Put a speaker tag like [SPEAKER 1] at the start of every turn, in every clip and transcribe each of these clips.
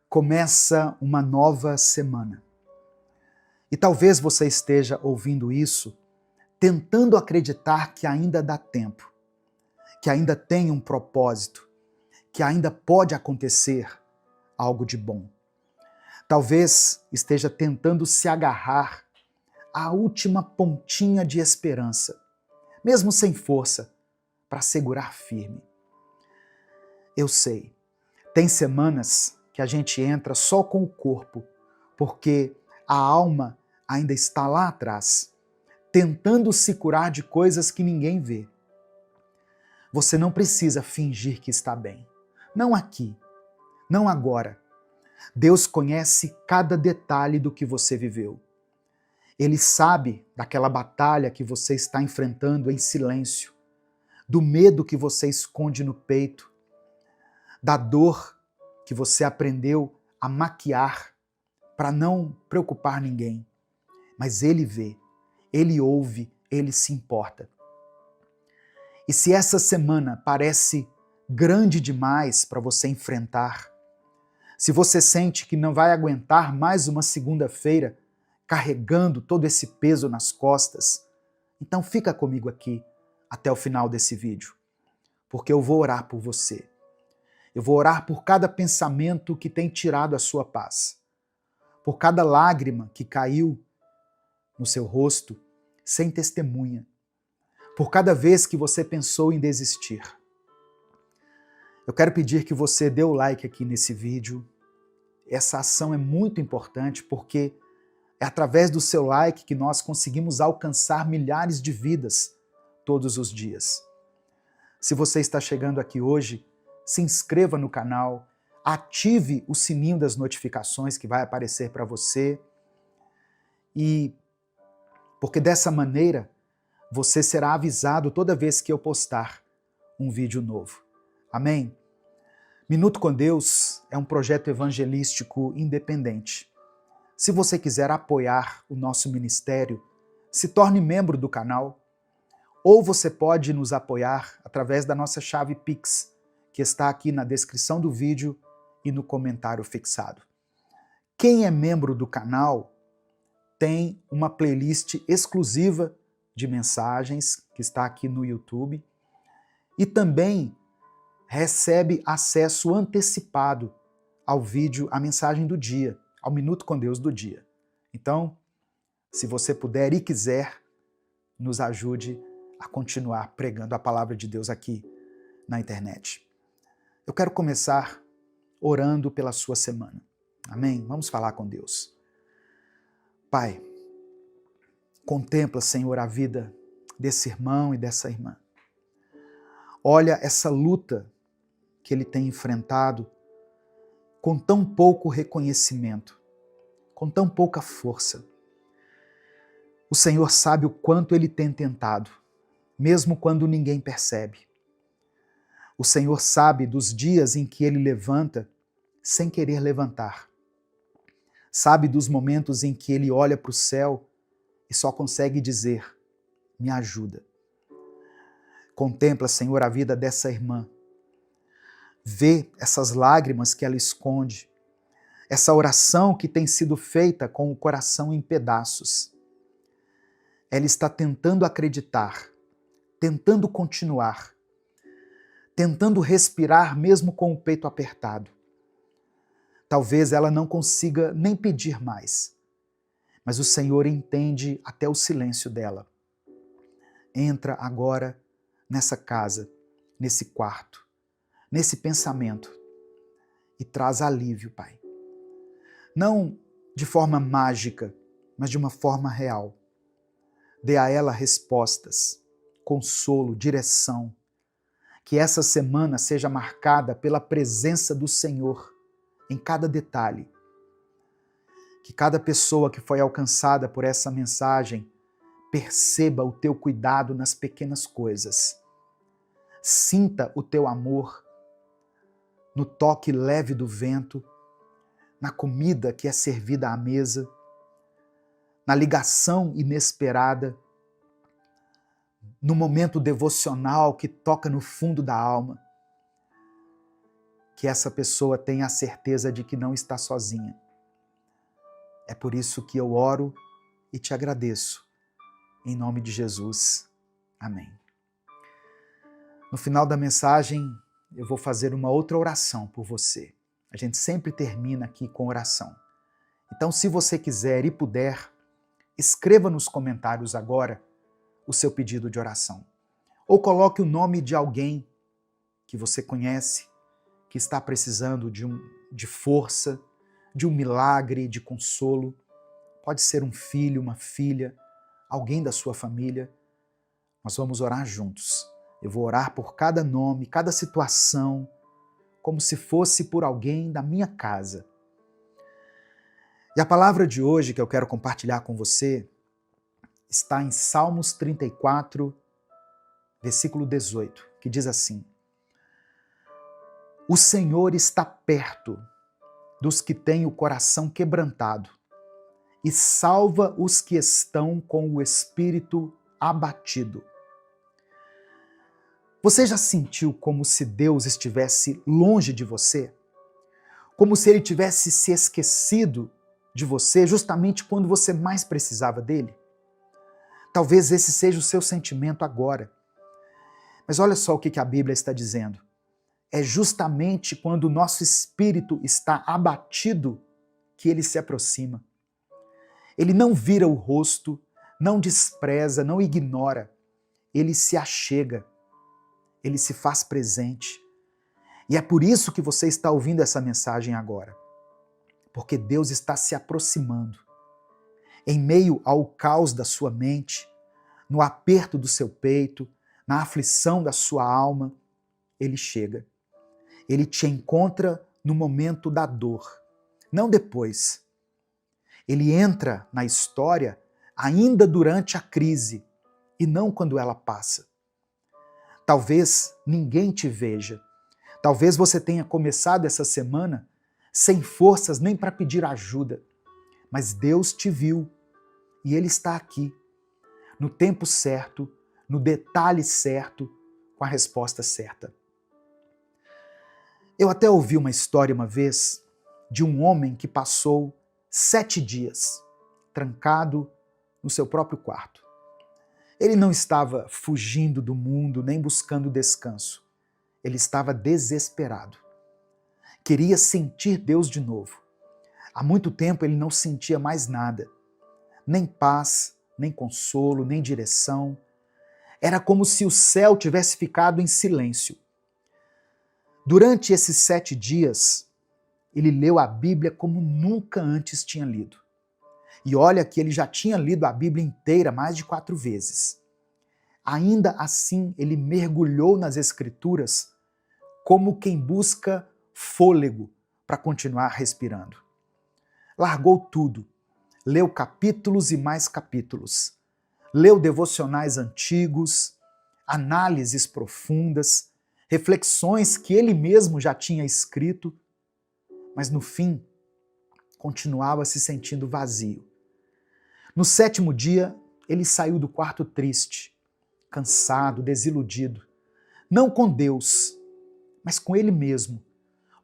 [SPEAKER 1] Começa uma nova semana. E talvez você esteja ouvindo isso tentando acreditar que ainda dá tempo, que ainda tem um propósito, que ainda pode acontecer algo de bom. Talvez esteja tentando se agarrar à última pontinha de esperança, mesmo sem força, para segurar firme. Eu sei, tem semanas que a gente entra só com o corpo, porque a alma ainda está lá atrás, tentando se curar de coisas que ninguém vê. Você não precisa fingir que está bem. Não aqui, não agora. Deus conhece cada detalhe do que você viveu. Ele sabe daquela batalha que você está enfrentando em silêncio, do medo que você esconde no peito, da dor que você aprendeu a maquiar para não preocupar ninguém. Mas Ele vê, Ele ouve, Ele se importa. E se essa semana parece grande demais para você enfrentar, se você sente que não vai aguentar mais uma segunda-feira carregando todo esse peso nas costas, então fica comigo aqui até o final desse vídeo, porque eu vou orar por você. Eu vou orar por cada pensamento que tem tirado a sua paz, por cada lágrima que caiu no seu rosto sem testemunha, por cada vez que você pensou em desistir. Eu quero pedir que você dê o like aqui nesse vídeo. Essa ação é muito importante porque é através do seu like que nós conseguimos alcançar milhares de vidas todos os dias. Se você está chegando aqui hoje, se inscreva no canal, ative o sininho das notificações que vai aparecer para você, e porque dessa maneira você será avisado toda vez que eu postar um vídeo novo. Amém? Minuto com Deus é um projeto evangelístico independente. Se você quiser apoiar o nosso ministério, se torne membro do canal, ou você pode nos apoiar através da nossa chave Pix, que está aqui na descrição do vídeo e no comentário fixado. Quem é membro do canal tem uma playlist exclusiva de mensagens, que está aqui no YouTube, e também recebe acesso antecipado ao vídeo, à mensagem do dia, ao Minuto com Deus do dia. Então, se você puder e quiser, nos ajude a continuar pregando a palavra de Deus aqui na internet. Eu quero começar orando pela sua semana. Amém? Vamos falar com Deus. Pai, contempla, Senhor, a vida desse irmão e dessa irmã. Olha essa luta que ele tem enfrentado com tão pouco reconhecimento, com tão pouca força. O Senhor sabe o quanto ele tem tentado, mesmo quando ninguém percebe. O Senhor sabe dos dias em que ele levanta sem querer levantar. Sabe dos momentos em que ele olha para o céu e só consegue dizer, me ajuda. Contempla, Senhor, a vida dessa irmã. Vê essas lágrimas que ela esconde, essa oração que tem sido feita com o coração em pedaços. Ela está tentando acreditar, tentando continuar, tentando respirar mesmo com o peito apertado. Talvez ela não consiga nem pedir mais, mas o Senhor entende até o silêncio dela. Entra agora nessa casa, nesse quarto, nesse pensamento e traz alívio, Pai. Não de forma mágica, mas de uma forma real. Dê a ela respostas, consolo, direção. Que essa semana seja marcada pela presença do Senhor em cada detalhe. Que cada pessoa que foi alcançada por essa mensagem perceba o teu cuidado nas pequenas coisas. Sinta o teu amor no toque leve do vento, na comida que é servida à mesa, na ligação inesperada, no momento devocional que toca no fundo da alma. que essa pessoa tenha a certeza de que não está sozinha. É por isso que eu oro e te agradeço. Em nome de Jesus. Amém. No final da mensagem, eu vou fazer uma outra oração por você. A gente sempre termina aqui com oração. Então, se você quiser e puder, escreva nos comentários agora o seu pedido de oração. Ou coloque o nome de alguém que você conhece, que está precisando de força, de um milagre, de consolo. Pode ser um filho, uma filha, alguém da sua família. Nós vamos orar juntos. Eu vou orar por cada nome, cada situação, como se fosse por alguém da minha casa. E a palavra de hoje que eu quero compartilhar com você está em Salmos 34, versículo 18, que diz assim: O Senhor está perto dos que têm o coração quebrantado e salva os que estão com o espírito abatido. Você já sentiu como se Deus estivesse longe de você? Como se Ele tivesse se esquecido de você justamente quando você mais precisava dele? Talvez esse seja o seu sentimento agora. Mas olha só o que a Bíblia está dizendo. É justamente quando o nosso espírito está abatido que Ele se aproxima. Ele não vira o rosto, não despreza, não ignora. Ele se achega. Ele se faz presente. E é por isso que você está ouvindo essa mensagem agora. Porque Deus está se aproximando. Em meio ao caos da sua mente, no aperto do seu peito, na aflição da sua alma, Ele chega. Ele te encontra no momento da dor, não depois. Ele entra na história ainda durante a crise e não quando ela passa. Talvez ninguém te veja. Talvez você tenha começado essa semana sem forças nem para pedir ajuda. Mas Deus te viu e Ele está aqui, no tempo certo, no detalhe certo, com a resposta certa. Eu até ouvi uma história uma vez de um homem que passou 7 dias trancado no seu próprio quarto. Ele não estava fugindo do mundo nem buscando descanso. Ele estava desesperado. Queria sentir Deus de novo. Há muito tempo ele não sentia mais nada. Nem paz, nem consolo, nem direção. Era como se o céu tivesse ficado em silêncio. Durante esses 7 dias, ele leu a Bíblia como nunca antes tinha lido. E olha que ele já tinha lido a Bíblia inteira mais de 4 vezes. Ainda assim, ele mergulhou nas Escrituras como quem busca fôlego para continuar respirando. Largou tudo, leu capítulos e mais capítulos, leu devocionais antigos, análises profundas, reflexões que ele mesmo já tinha escrito, mas no fim continuava se sentindo vazio. No 7º dia, ele saiu do quarto triste, cansado, desiludido, não com Deus, mas com ele mesmo,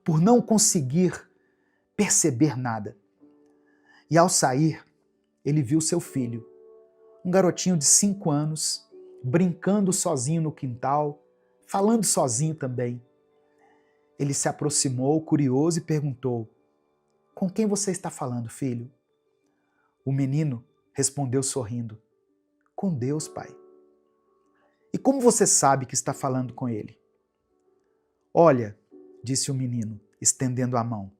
[SPEAKER 1] por não conseguir perceber nada. E ao sair, ele viu seu filho, um garotinho de 5 anos, brincando sozinho no quintal, falando sozinho também. Ele se aproximou, curioso, e perguntou: "Com quem você está falando, filho?" O menino respondeu sorrindo: "Com Deus, pai." "E como você sabe que está falando com ele?" "Olha," disse o menino, estendendo a mão,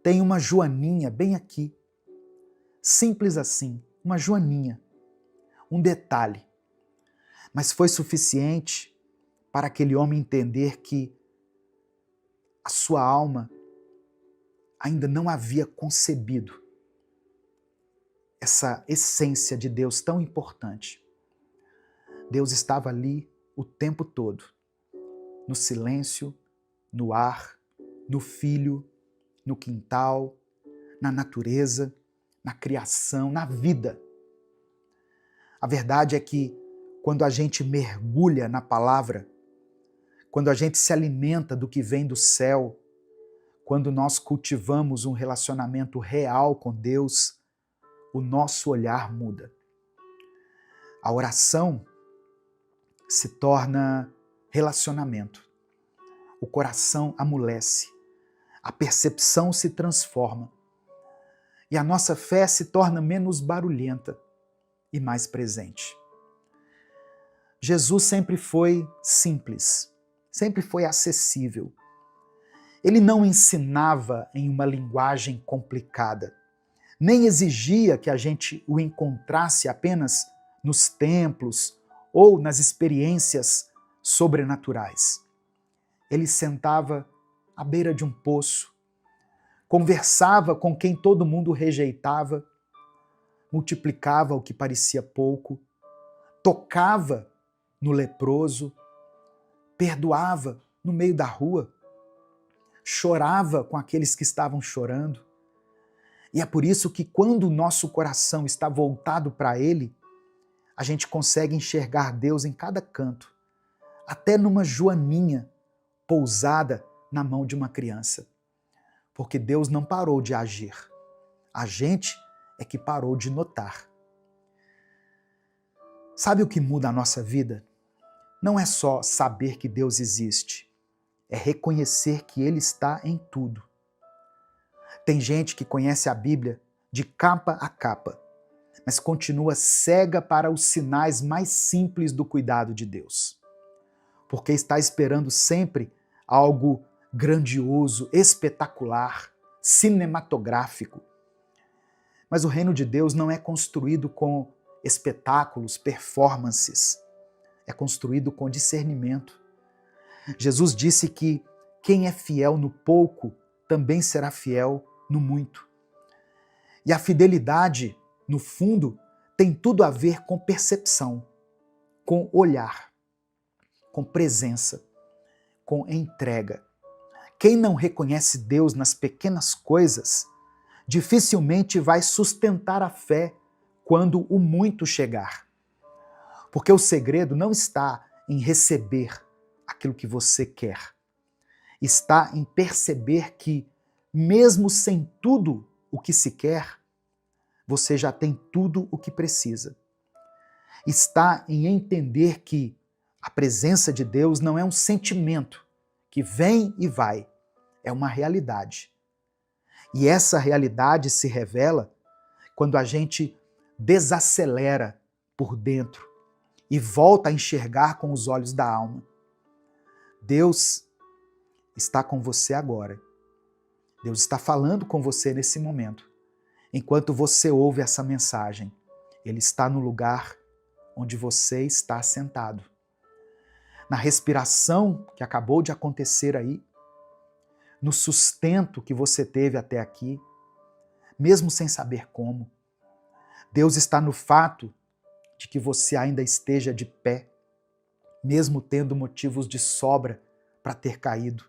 [SPEAKER 1] "tem uma joaninha bem aqui." Simples assim, uma joaninha. Um detalhe. Mas foi suficiente para aquele homem entender que a sua alma ainda não havia concebido essa essência de Deus tão importante. Deus estava ali o tempo todo, no silêncio, no ar, no filho, no quintal, na natureza, na criação, na vida. A verdade é que quando a gente mergulha na palavra, quando a gente se alimenta do que vem do céu, quando nós cultivamos um relacionamento real com Deus, o nosso olhar muda. A oração se torna relacionamento. O coração amolece, a percepção se transforma e a nossa fé se torna menos barulhenta e mais presente. Jesus sempre foi simples, sempre foi acessível. Ele não ensinava em uma linguagem complicada, nem exigia que a gente o encontrasse apenas nos templos ou nas experiências sobrenaturais. Ele sentava à beira de um poço, conversava com quem todo mundo rejeitava, multiplicava o que parecia pouco, tocava no leproso, perdoava no meio da rua, chorava com aqueles que estavam chorando. E é por isso que quando o nosso coração está voltado para Ele, a gente consegue enxergar Deus em cada canto, até numa joaninha pousada na mão de uma criança. Porque Deus não parou de agir. A gente é que parou de notar. Sabe o que muda a nossa vida? Não é só saber que Deus existe, é reconhecer que Ele está em tudo. Tem gente que conhece a Bíblia de capa a capa, mas continua cega para os sinais mais simples do cuidado de Deus. Porque está esperando sempre algo grandioso, espetacular, cinematográfico. Mas o reino de Deus não é construído com espetáculos, performances. É construído com discernimento. Jesus disse que quem é fiel no pouco também será fiel no muito. E a fidelidade, no fundo, tem tudo a ver com percepção, com olhar, com presença, com entrega. Quem não reconhece Deus nas pequenas coisas, dificilmente vai sustentar a fé quando o muito chegar. Porque o segredo não está em receber aquilo que você quer. Está em perceber que, mesmo sem tudo o que se quer, você já tem tudo o que precisa. Está em entender que a presença de Deus não é um sentimento que vem e vai, é uma realidade. E essa realidade se revela quando a gente desacelera por dentro e volta a enxergar com os olhos da alma. Deus está com você agora. Deus está falando com você nesse momento. Enquanto você ouve essa mensagem, Ele está no lugar onde você está sentado. Na respiração que acabou de acontecer aí, no sustento que você teve até aqui, mesmo sem saber como. Deus está no fato de que você ainda esteja de pé, mesmo tendo motivos de sobra para ter caído.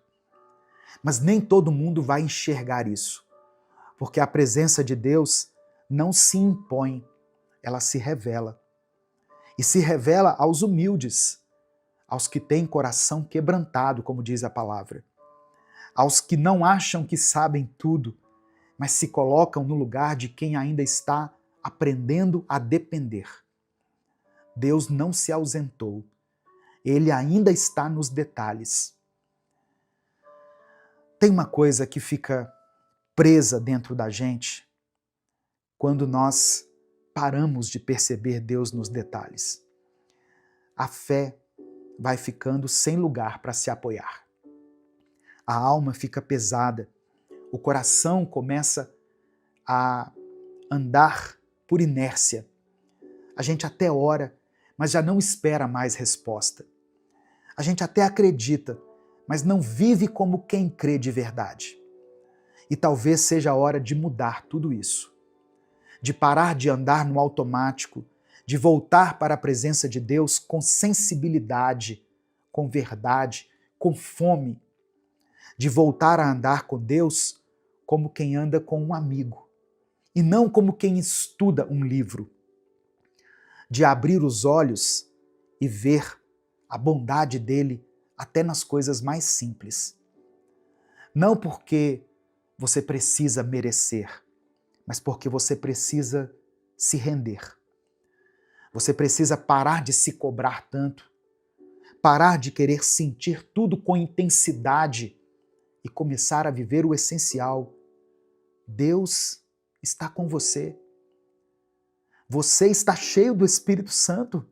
[SPEAKER 1] Mas nem todo mundo vai enxergar isso, porque a presença de Deus não se impõe, ela se revela. E se revela aos humildes, aos que têm coração quebrantado, como diz a palavra, aos que não acham que sabem tudo, mas se colocam no lugar de quem ainda está aprendendo a depender. Deus não se ausentou, Ele ainda está nos detalhes. Tem uma coisa que fica presa dentro da gente quando nós paramos de perceber Deus nos detalhes. A fé vai ficando sem lugar para se apoiar. A alma fica pesada, o coração começa a andar por inércia. A gente até ora, mas já não espera mais resposta. A gente até acredita, mas não vive como quem crê de verdade. E talvez seja a hora de mudar tudo isso. De parar de andar no automático, de voltar para a presença de Deus com sensibilidade, com verdade, com fome. De voltar a andar com Deus como quem anda com um amigo, e não como quem estuda um livro. De abrir os olhos e ver a bondade dele até nas coisas mais simples. Não porque você precisa merecer, mas porque você precisa se render. Você precisa parar de se cobrar tanto, parar de querer sentir tudo com intensidade e começar a viver o essencial. Deus está com você. Você está cheio do Espírito Santo.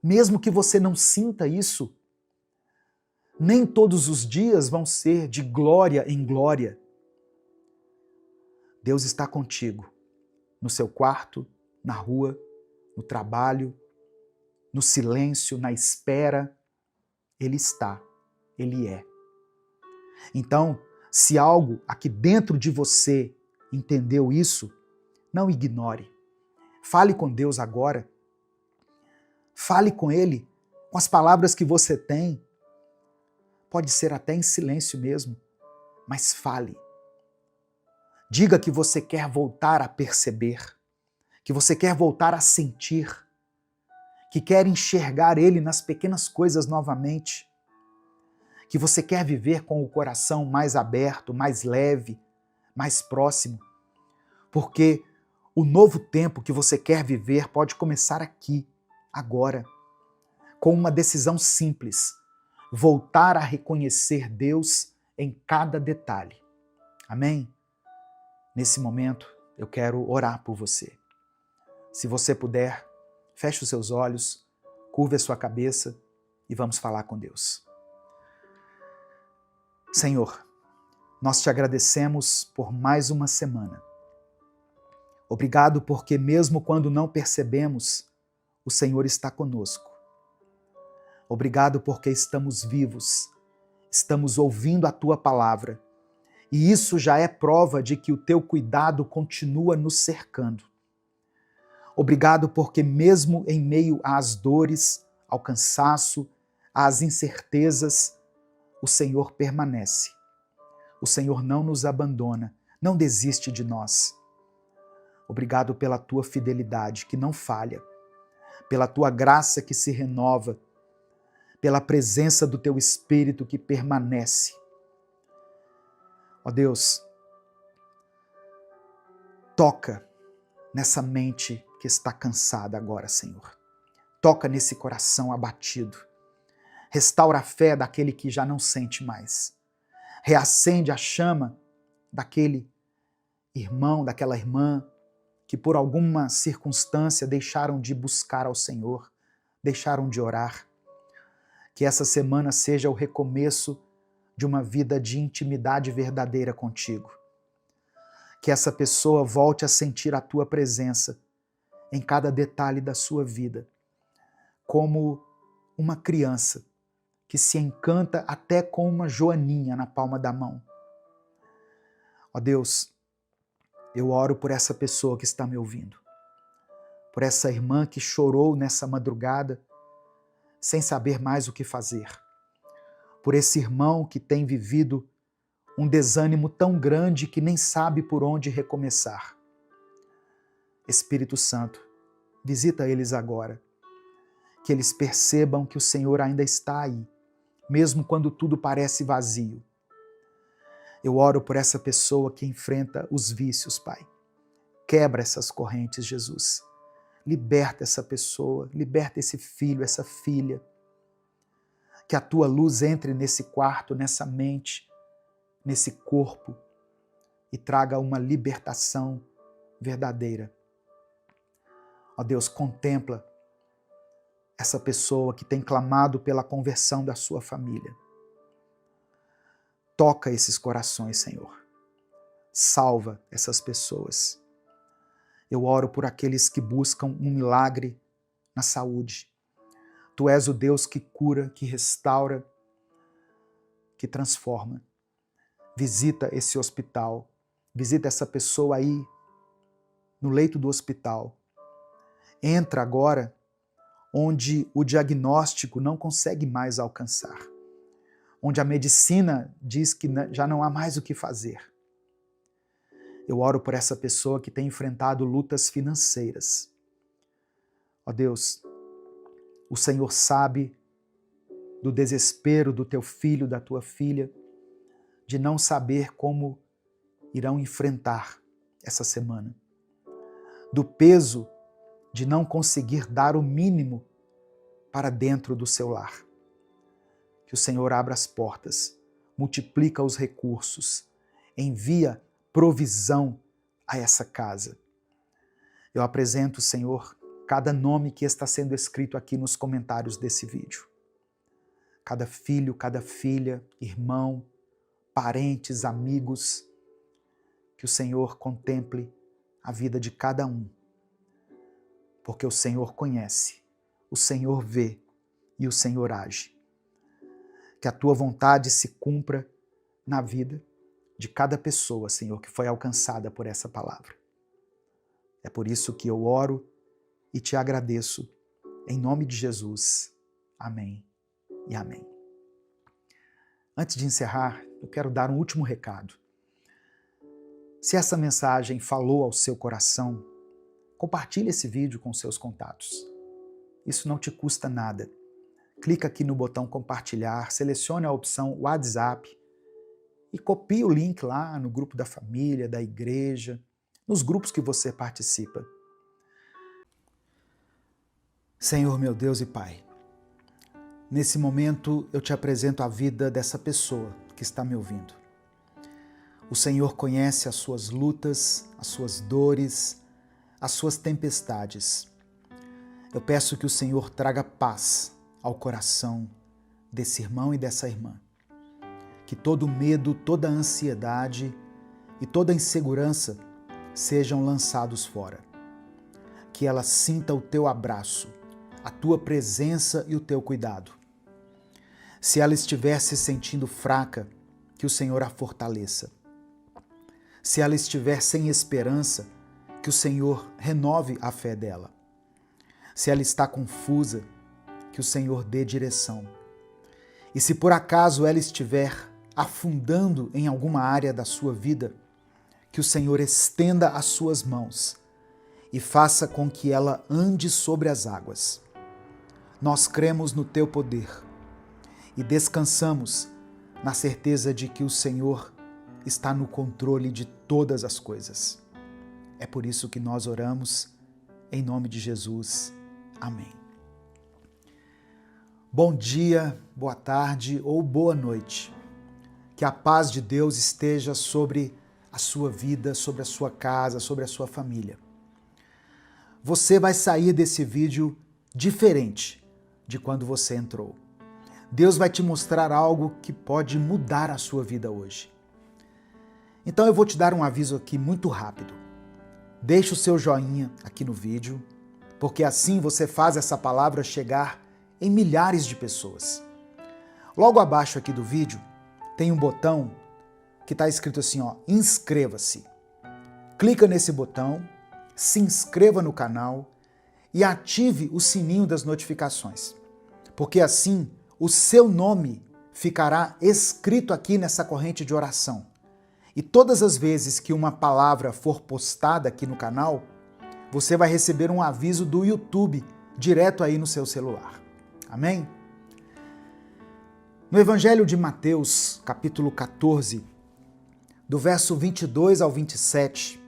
[SPEAKER 1] Mesmo que você não sinta isso, nem todos os dias vão ser de glória em glória. Deus está contigo, no seu quarto, na rua, no trabalho, no silêncio, na espera. Ele está, Ele é. Então, se algo aqui dentro de você entendeu isso, não ignore. Fale com Deus agora. Fale com Ele com as palavras que você tem. Pode ser até em silêncio mesmo, mas fale. Diga que você quer voltar a perceber, que você quer voltar a sentir, que quer enxergar Ele nas pequenas coisas novamente, que você quer viver com o coração mais aberto, mais leve, mais próximo, porque o novo tempo que você quer viver pode começar aqui, agora, com uma decisão simples: voltar a reconhecer Deus em cada detalhe. Amém? Nesse momento, eu quero orar por você. Se você puder, feche os seus olhos, curve a sua cabeça e vamos falar com Deus. Senhor, nós te agradecemos por mais uma semana. Obrigado porque mesmo quando não percebemos, o Senhor está conosco. Obrigado porque estamos vivos, estamos ouvindo a Tua palavra, e isso já é prova de que o Teu cuidado continua nos cercando. Obrigado porque mesmo em meio às dores, ao cansaço, às incertezas, o Senhor permanece. O Senhor não nos abandona, não desiste de nós. Obrigado pela Tua fidelidade que não falha, pela Tua graça que se renova, pela presença do Teu Espírito que permanece. Ó Deus, toca nessa mente que está cansada agora, Senhor. Toca nesse coração abatido. Restaura a fé daquele que já não sente mais. Reacende a chama daquele irmão, daquela irmã que por alguma circunstância deixaram de buscar ao Senhor, deixaram de orar. Que essa semana seja o recomeço de uma vida de intimidade verdadeira contigo. Que essa pessoa volte a sentir a Tua presença em cada detalhe da sua vida, como uma criança que se encanta até com uma joaninha na palma da mão. Ó Deus, eu oro por essa pessoa que está me ouvindo, por essa irmã que chorou nessa madrugada sem saber mais o que fazer, por esse irmão que tem vivido um desânimo tão grande que nem sabe por onde recomeçar. Espírito Santo, visita eles agora, que eles percebam que o Senhor ainda está aí, mesmo quando tudo parece vazio. Eu oro por essa pessoa que enfrenta os vícios, Pai. Quebra essas correntes, Jesus. Liberta essa pessoa, liberta esse filho, essa filha. Que a Tua luz entre nesse quarto, nessa mente, nesse corpo e traga uma libertação verdadeira. Ó Deus, contempla essa pessoa que tem clamado pela conversão da sua família. Toca esses corações, Senhor. Salva essas pessoas. Eu oro por aqueles que buscam um milagre na saúde. Tu és o Deus que cura, que restaura, que transforma. Visita esse hospital. Visita essa pessoa aí no leito do hospital. Entra agora onde o diagnóstico não consegue mais alcançar, onde a medicina diz que já não há mais o que fazer. Eu oro por essa pessoa que tem enfrentado lutas financeiras. Ó Deus, o Senhor sabe do desespero do teu filho, da tua filha, de não saber como irão enfrentar essa semana, do peso de não conseguir dar o mínimo para dentro do seu lar. Que o Senhor abra as portas, multiplica os recursos, envia provisão a essa casa. Eu apresento, Senhor, cada nome que está sendo escrito aqui nos comentários desse vídeo. Cada filho, cada filha, irmão, parentes, amigos, que o Senhor contemple a vida de cada um. Porque o Senhor conhece, o Senhor vê e o Senhor age. Que a tua vontade se cumpra na vida de cada pessoa, Senhor, que foi alcançada por essa palavra. É por isso que eu oro e te agradeço, em nome de Jesus. Amém e amém. Antes de encerrar, eu quero dar um último recado. Se essa mensagem falou ao seu coração, compartilhe esse vídeo com seus contatos. Isso não te custa nada. Clica aqui no botão compartilhar, selecione a opção WhatsApp e copie o link lá no grupo da família, da igreja, nos grupos que você participa. Senhor, meu Deus e Pai, nesse momento eu te apresento a vida dessa pessoa que está me ouvindo. O Senhor conhece as suas lutas, as suas dores, as suas tempestades. Eu peço que o Senhor traga paz ao coração desse irmão e dessa irmã. Que todo medo, toda ansiedade e toda insegurança sejam lançados fora. Que ela sinta o teu abraço, a tua presença e o teu cuidado. Se ela estiver se sentindo fraca, que o Senhor a fortaleça. Se ela estiver sem esperança, que o Senhor renove a fé dela. Se ela está confusa, que o Senhor dê direção. E se por acaso ela estiver afundando em alguma área da sua vida, que o Senhor estenda as suas mãos e faça com que ela ande sobre as águas. Nós cremos no teu poder e descansamos na certeza de que o Senhor está no controle de todas as coisas. É por isso que nós oramos, em nome de Jesus. Amém. Bom dia, boa tarde ou boa noite. Que a paz de Deus esteja sobre a sua vida, sobre a sua casa, sobre a sua família. Você vai sair desse vídeo diferente de quando você entrou. Deus vai te mostrar algo que pode mudar a sua vida hoje. Então eu vou te dar um aviso aqui muito rápido. Deixe o seu joinha aqui no vídeo, porque assim você faz essa palavra chegar em milhares de pessoas. Logo abaixo aqui do vídeo tem um botão que está escrito assim, ó, inscreva-se. Clica nesse botão, se inscreva no canal e ative o sininho das notificações, porque assim o seu nome ficará escrito aqui nessa corrente de oração. E todas as vezes que uma palavra for postada aqui no canal, você vai receber um aviso do YouTube direto aí no seu celular. Amém? No Evangelho de Mateus, capítulo 14, do verso 22 ao 27,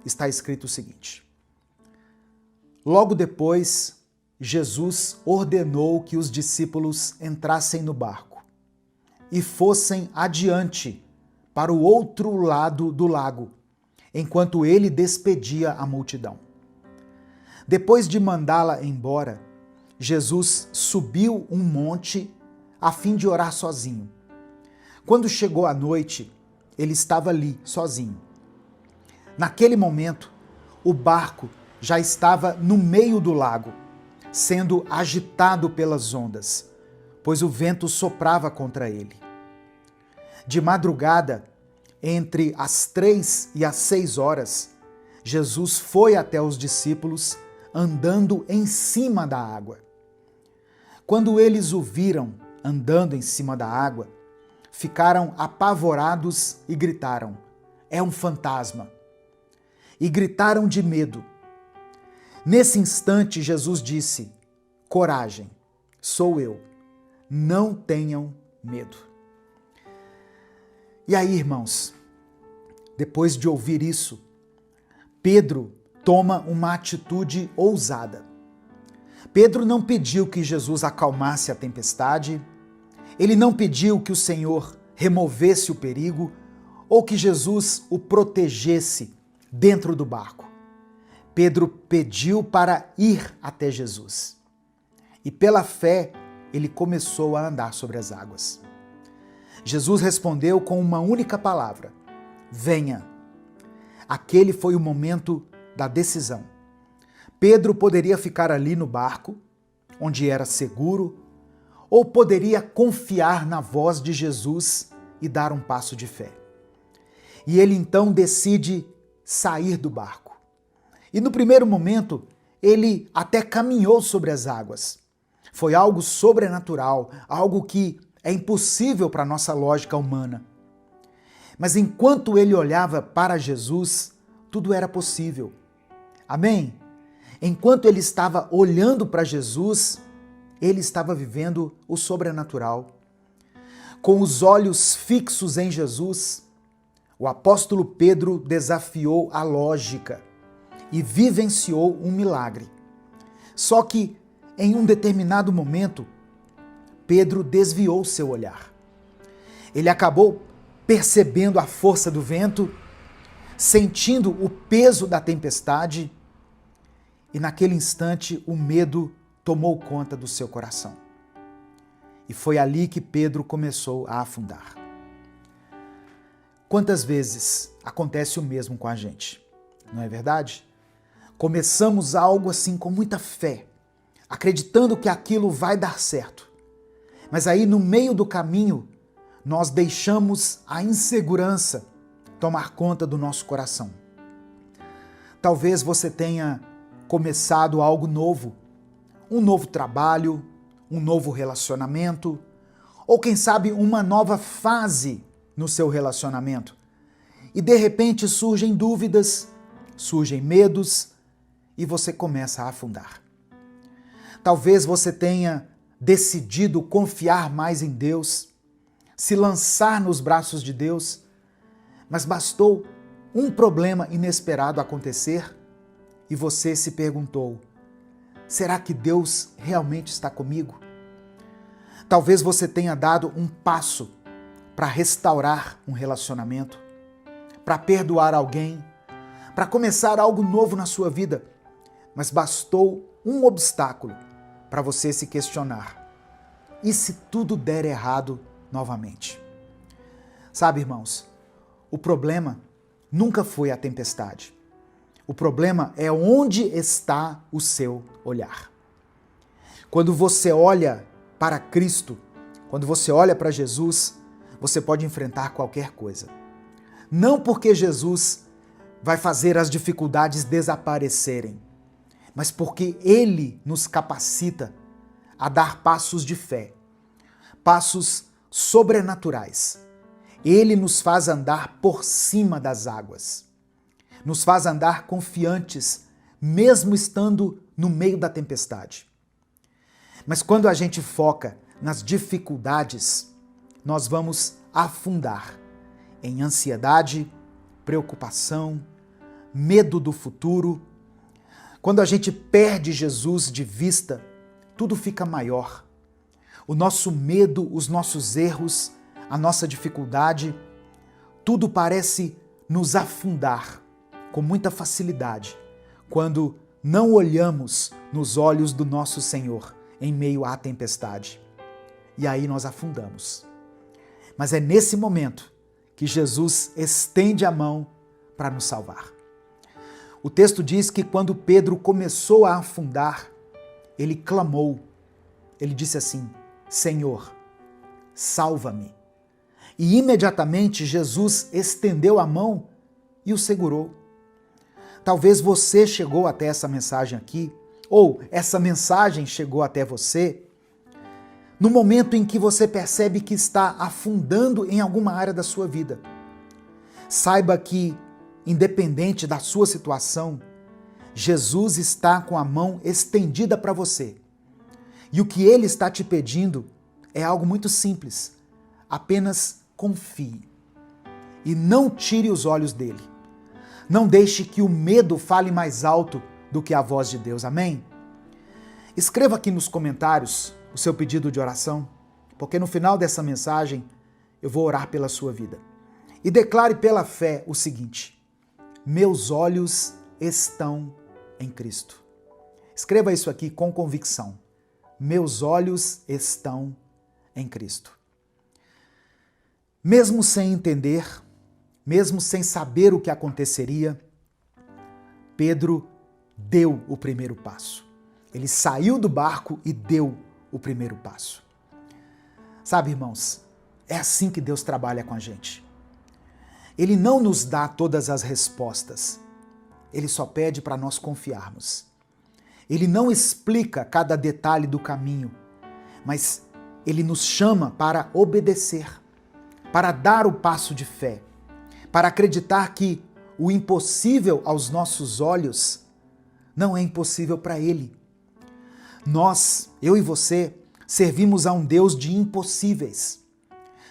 [SPEAKER 1] está escrito o seguinte: Logo depois, Jesus ordenou que os discípulos entrassem no barco e fossem adiante para o outro lado do lago, enquanto ele despedia a multidão. Depois de mandá-la embora, Jesus subiu um monte a fim de orar sozinho. Quando chegou a noite, ele estava ali, sozinho. Naquele momento, o barco já estava no meio do lago, sendo agitado pelas ondas, pois o vento soprava contra ele. De madrugada, entre as 3 e as 6 horas, Jesus foi até os discípulos andando em cima da água. Quando eles o viram andando em cima da água, ficaram apavorados e gritaram: "É um fantasma!" E gritaram de medo. Nesse instante, Jesus disse: "Coragem, sou eu. não tenham medo. E aí, irmãos, depois de ouvir isso, Pedro toma uma atitude ousada. Pedro não pediu que Jesus acalmasse a tempestade, ele não pediu que o Senhor removesse o perigo ou que Jesus o protegesse dentro do barco. Pedro pediu para ir até Jesus. E pela fé, ele começou a andar sobre as águas. Jesus respondeu com uma única palavra: venha. Aquele foi o momento da decisão. Pedro poderia ficar ali no barco, onde era seguro, ou poderia confiar na voz de Jesus e dar um passo de fé. E ele então decide sair do barco. E no primeiro momento, ele até caminhou sobre as águas. Foi algo sobrenatural, algo que é impossível para a nossa lógica humana. Mas enquanto ele olhava para Jesus, tudo era possível. Amém? Enquanto ele estava olhando para Jesus, ele estava vivendo o sobrenatural. Com os olhos fixos em Jesus, o apóstolo Pedro desafiou a lógica e vivenciou um milagre. Só que, em um determinado momento, Pedro desviou seu olhar. Ele acabou percebendo a força do vento, sentindo o peso da tempestade, e naquele instante o medo tomou conta do seu coração. E foi ali que Pedro começou a afundar. Quantas vezes acontece o mesmo com a gente, não é verdade? Começamos algo assim com muita fé, acreditando que aquilo vai dar certo. Mas aí no meio do caminho, nós deixamos a insegurança tomar conta do nosso coração. Talvez você tenha começado algo novo, um novo trabalho, um novo relacionamento, ou quem sabe uma nova fase no seu relacionamento. E de repente surgem dúvidas, surgem medos e você começa a afundar. Talvez você tenha decidido confiar mais em Deus, se lançar nos braços de Deus, mas bastou um problema inesperado acontecer e você se perguntou: será que Deus realmente está comigo? Talvez você tenha dado um passo para restaurar um relacionamento, para perdoar alguém, para começar algo novo na sua vida, mas bastou um obstáculo para você se questionar: e se tudo der errado novamente? Sabe, irmãos, o problema nunca foi a tempestade. O problema é onde está o seu olhar. Quando você olha para Cristo, quando você olha para Jesus, você pode enfrentar qualquer coisa. Não porque Jesus vai fazer as dificuldades desaparecerem, mas porque Ele nos capacita a dar passos de fé, passos sobrenaturais. Ele nos faz andar por cima das águas, nos faz andar confiantes, mesmo estando no meio da tempestade. Mas quando a gente foca nas dificuldades, nós vamos afundar em ansiedade, preocupação, medo do futuro. Quando a gente perde Jesus de vista, tudo fica maior. O nosso medo, os nossos erros, a nossa dificuldade, tudo parece nos afundar com muita facilidade quando não olhamos nos olhos do nosso Senhor em meio à tempestade. E aí nós afundamos. Mas é nesse momento que Jesus estende a mão para nos salvar. O texto diz que quando Pedro começou a afundar, ele clamou. Ele disse assim: Senhor, salva-me. E imediatamente Jesus estendeu a mão e o segurou. Talvez você chegou até essa mensagem aqui, ou essa mensagem chegou até você, no momento em que você percebe que está afundando em alguma área da sua vida. Saiba que, independente da sua situação, Jesus está com a mão estendida para você. E o que Ele está te pedindo é algo muito simples. Apenas confie e não tire os olhos dele. Não deixe que o medo fale mais alto do que a voz de Deus. Amém? Escreva aqui nos comentários o seu pedido de oração, porque no final dessa mensagem eu vou orar pela sua vida. E declare pela fé o seguinte: meus olhos estão em Cristo. Escreva isso aqui com convicção. Meus olhos estão em Cristo. Mesmo sem entender, mesmo sem saber o que aconteceria, Pedro deu o primeiro passo. Ele saiu do barco e deu o primeiro passo. Sabe, irmãos, é assim que Deus trabalha com a gente. Ele não nos dá todas as respostas. Ele só pede para nós confiarmos. Ele não explica cada detalhe do caminho, mas ele nos chama para obedecer, para dar o passo de fé, para acreditar que o impossível aos nossos olhos não é impossível para ele. Nós, eu e você, servimos a um Deus de impossíveis.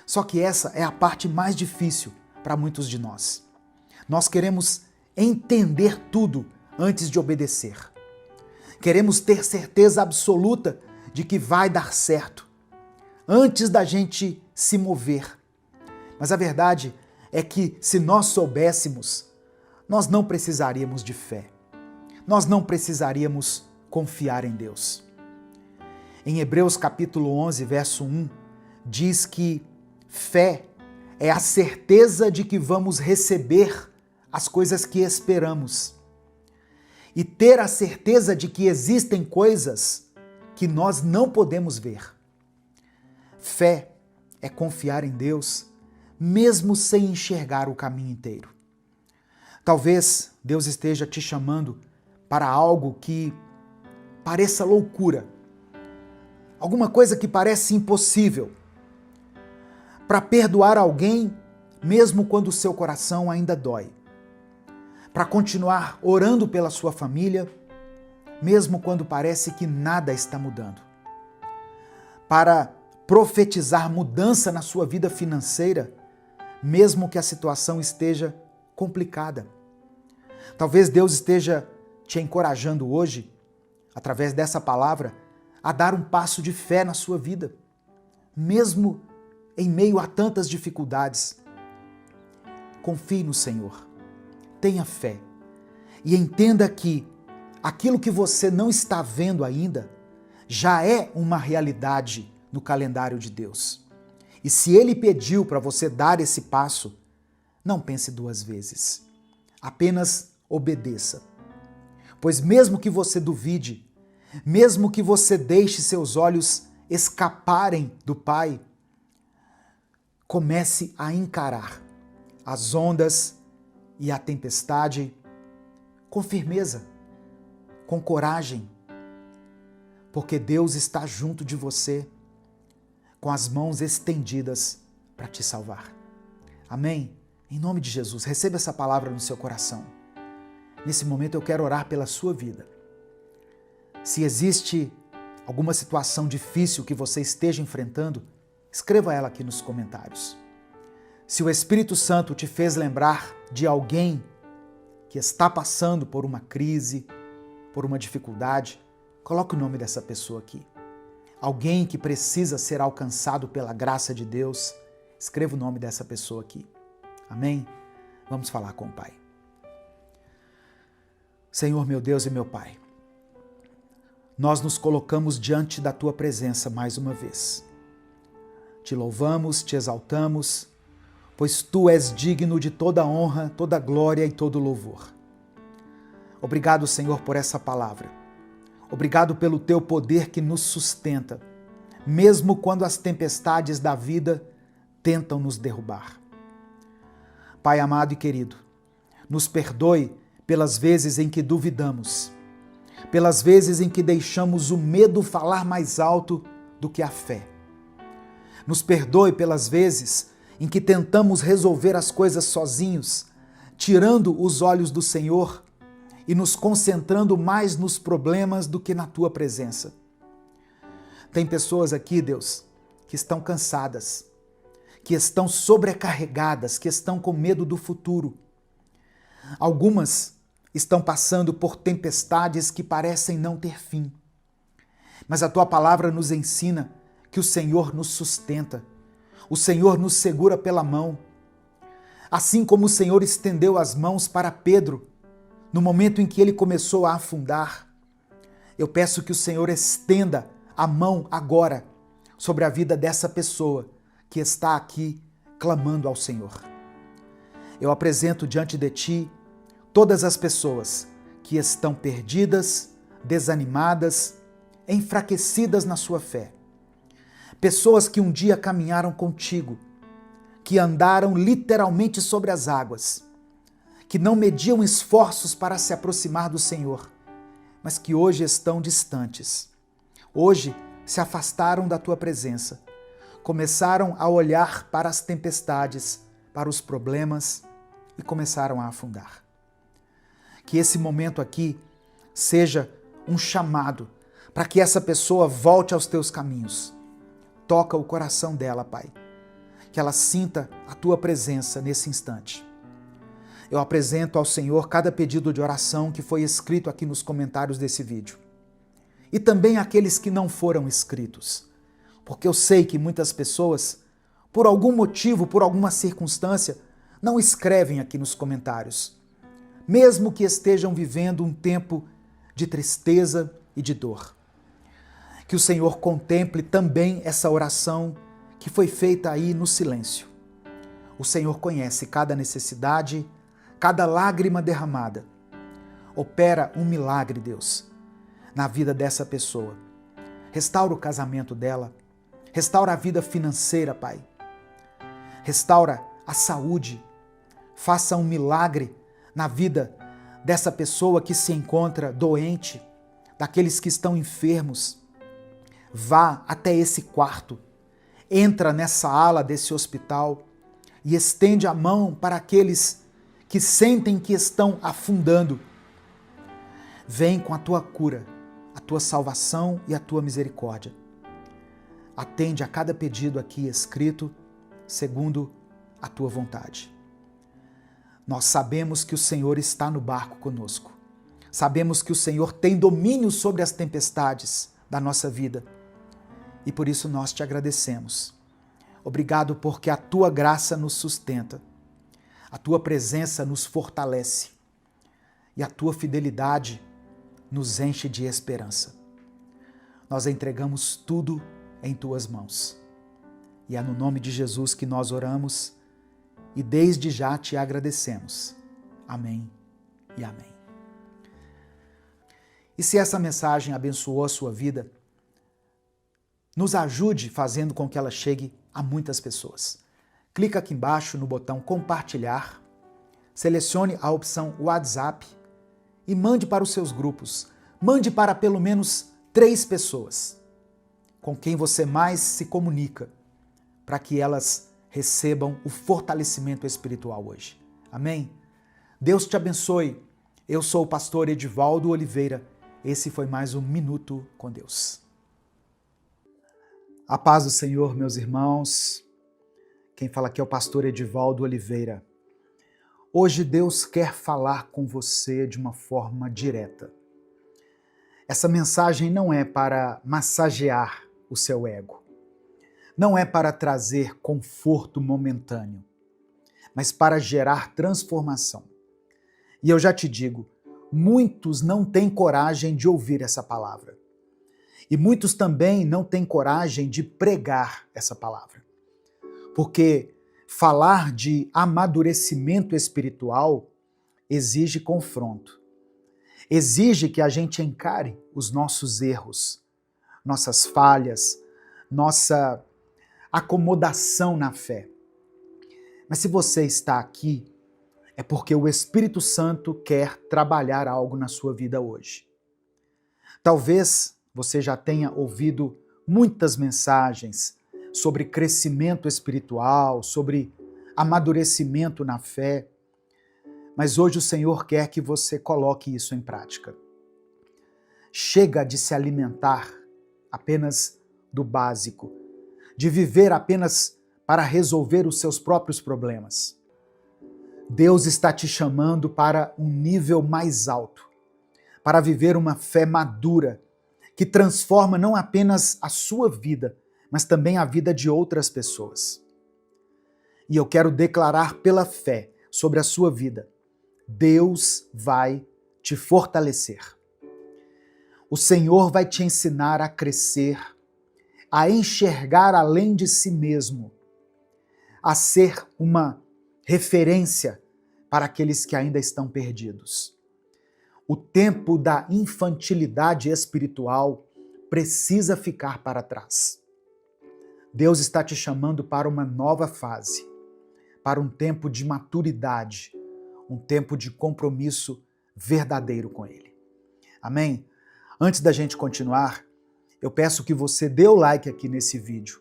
[SPEAKER 1] Só que essa é a parte mais difícil para muitos de nós. Nós queremos entender tudo antes de obedecer. Queremos ter certeza absoluta de que vai dar certo, antes da gente se mover. Mas a verdade é que se nós soubéssemos, nós não precisaríamos de fé. Nós não precisaríamos confiar em Deus. Em Hebreus capítulo 11, verso 1, diz que fé é a certeza de que vamos receber as coisas que esperamos. E ter a certeza de que existem coisas que nós não podemos ver. Fé é confiar em Deus, mesmo sem enxergar o caminho inteiro. Talvez Deus esteja te chamando para algo que pareça loucura, alguma coisa que parece impossível, para perdoar alguém, mesmo quando o seu coração ainda dói, para continuar orando pela sua família, mesmo quando parece que nada está mudando, para profetizar mudança na sua vida financeira, mesmo que a situação esteja complicada. Talvez Deus esteja te encorajando hoje, através dessa palavra, a dar um passo de fé na sua vida, mesmo em meio a tantas dificuldades. Confie no Senhor, tenha fé e entenda que aquilo que você não está vendo ainda já é uma realidade no calendário de Deus. E se Ele pediu para você dar esse passo, não pense duas vezes. Apenas obedeça. Pois mesmo que você duvide, mesmo que você deixe seus olhos escaparem do Pai, comece a encarar as ondas e a tempestade com firmeza, com coragem, porque Deus está junto de você, com as mãos estendidas para te salvar. Amém? Em nome de Jesus, receba essa palavra no seu coração. Nesse momento eu quero orar pela sua vida. Se existe alguma situação difícil que você esteja enfrentando, escreva ela aqui nos comentários. Se o Espírito Santo te fez lembrar de alguém que está passando por uma crise, por uma dificuldade, coloque o nome dessa pessoa aqui. Alguém que precisa ser alcançado pela graça de Deus, escreva o nome dessa pessoa aqui. Amém? Vamos falar com o Pai. Senhor, meu Deus e meu Pai, nós nos colocamos diante da Tua presença mais uma vez. Te louvamos, te exaltamos, pois Tu és digno de toda honra, toda glória e todo louvor. Obrigado, Senhor, por essa palavra. Obrigado pelo Teu poder que nos sustenta, mesmo quando as tempestades da vida tentam nos derrubar. Pai amado e querido, nos perdoe pelas vezes em que duvidamos, pelas vezes em que deixamos o medo falar mais alto do que a fé. Nos perdoe pelas vezes em que tentamos resolver as coisas sozinhos, tirando os olhos do Senhor e nos concentrando mais nos problemas do que na Tua presença. Tem pessoas aqui, Deus, que estão cansadas, que estão sobrecarregadas, que estão com medo do futuro. Algumas estão passando por tempestades que parecem não ter fim. Mas a tua palavra nos ensina que o Senhor nos sustenta, o Senhor nos segura pela mão. Assim como o Senhor estendeu as mãos para Pedro, no momento em que ele começou a afundar, eu peço que o Senhor estenda a mão agora sobre a vida dessa pessoa que está aqui clamando ao Senhor. Eu apresento diante de ti todas as pessoas que estão perdidas, desanimadas, enfraquecidas na sua fé. Pessoas que um dia caminharam contigo, que andaram literalmente sobre as águas, que não mediam esforços para se aproximar do Senhor, mas que hoje estão distantes. Hoje se afastaram da tua presença, começaram a olhar para as tempestades, para os problemas e começaram a afundar. Que esse momento aqui seja um chamado para que essa pessoa volte aos teus caminhos. Toca o coração dela, Pai, que ela sinta a tua presença nesse instante. Eu apresento ao Senhor cada pedido de oração que foi escrito aqui nos comentários desse vídeo. E também aqueles que não foram escritos, porque eu sei que muitas pessoas, por algum motivo, por alguma circunstância, não escrevem aqui nos comentários, mesmo que estejam vivendo um tempo de tristeza e de dor. Que o Senhor contemple também essa oração que foi feita aí no silêncio. O Senhor conhece cada necessidade, cada lágrima derramada. Opera um milagre, Deus, na vida dessa pessoa. Restaura o casamento dela, restaura a vida financeira, Pai. Restaura a saúde. Faça um milagre na vida dessa pessoa que se encontra doente, daqueles que estão enfermos. Vá até esse quarto, entra nessa ala desse hospital e estende a mão para aqueles que sentem que estão afundando. Vem com a tua cura, a tua salvação e a tua misericórdia. Atende a cada pedido aqui escrito, segundo a tua vontade. Nós sabemos que o Senhor está no barco conosco. Sabemos que o Senhor tem domínio sobre as tempestades da nossa vida. E por isso nós te agradecemos. Obrigado porque a tua graça nos sustenta. A tua presença nos fortalece. E a tua fidelidade nos enche de esperança. Nós entregamos tudo em tuas mãos. E é no nome de Jesus que nós oramos e desde já te agradecemos. Amém e amém. E se essa mensagem abençoou a sua vida, nos ajude fazendo com que ela chegue a muitas pessoas. Clica aqui embaixo no botão compartilhar, selecione a opção WhatsApp e mande para os seus grupos. Mande para pelo menos 3 pessoas com quem você mais se comunica, para que elas recebam o fortalecimento espiritual hoje. Amém? Deus te abençoe. Eu sou o pastor Edivaldo Oliveira. Esse foi mais um Minuto com Deus. A paz do Senhor, meus irmãos. Quem fala aqui é o pastor Edivaldo Oliveira. Hoje Deus quer falar com você de uma forma direta. Essa mensagem não é para massagear o seu ego. Não é para trazer conforto momentâneo, mas para gerar transformação. E eu já te digo, muitos não têm coragem de ouvir essa palavra. E muitos também não têm coragem de pregar essa palavra. Porque falar de amadurecimento espiritual exige confronto. Exige que a gente encare os nossos erros, nossas falhas, nossa acomodação na fé. Mas se você está aqui, é porque o Espírito Santo quer trabalhar algo na sua vida hoje. Talvez você já tenha ouvido muitas mensagens sobre crescimento espiritual, sobre amadurecimento na fé, mas hoje o Senhor quer que você coloque isso em prática. Chega de se alimentar apenas do básico. de viver apenas para resolver os seus próprios problemas. Deus está te chamando para um nível mais alto, para viver uma fé madura, que transforma não apenas a sua vida, mas também a vida de outras pessoas. E eu quero declarar pela fé sobre a sua vida: Deus vai te fortalecer. O Senhor vai te ensinar a crescer, a enxergar além de si mesmo, a ser uma referência para aqueles que ainda estão perdidos. O tempo da infantilidade espiritual precisa ficar para trás. Deus está te chamando para uma nova fase, para um tempo de maturidade, um tempo de compromisso verdadeiro com Ele. Amém? Antes da gente continuar, eu peço que você dê o like aqui nesse vídeo.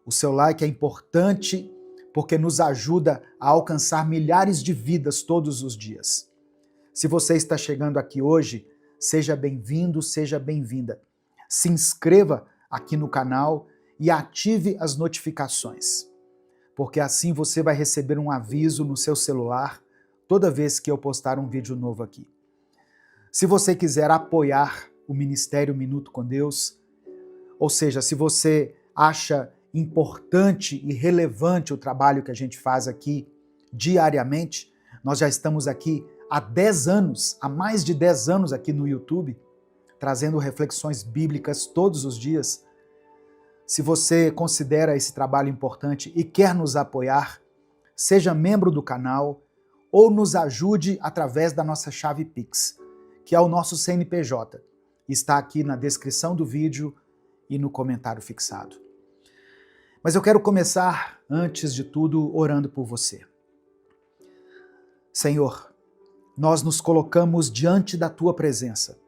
[SPEAKER 1] O seu like é importante porque nos ajuda a alcançar milhares de vidas todos os dias. Se você está chegando aqui hoje, seja bem-vindo, seja bem-vinda. Se inscreva aqui no canal e ative as notificações, porque assim você vai receber um aviso no seu celular toda vez que eu postar um vídeo novo aqui. Se você quiser apoiar o Ministério Minuto com Deus, ou seja, se você acha importante e relevante o trabalho que a gente faz aqui diariamente, nós já estamos aqui há 10 anos, há mais de 10 anos aqui no YouTube, trazendo reflexões bíblicas todos os dias. Se você considera esse trabalho importante e quer nos apoiar, seja membro do canal ou nos ajude através da nossa chave Pix, que é o nosso CNPJ. Está aqui na descrição do vídeo e no comentário fixado. Mas eu quero começar, antes de tudo, orando por você. Senhor, nós nos colocamos diante da Tua presença,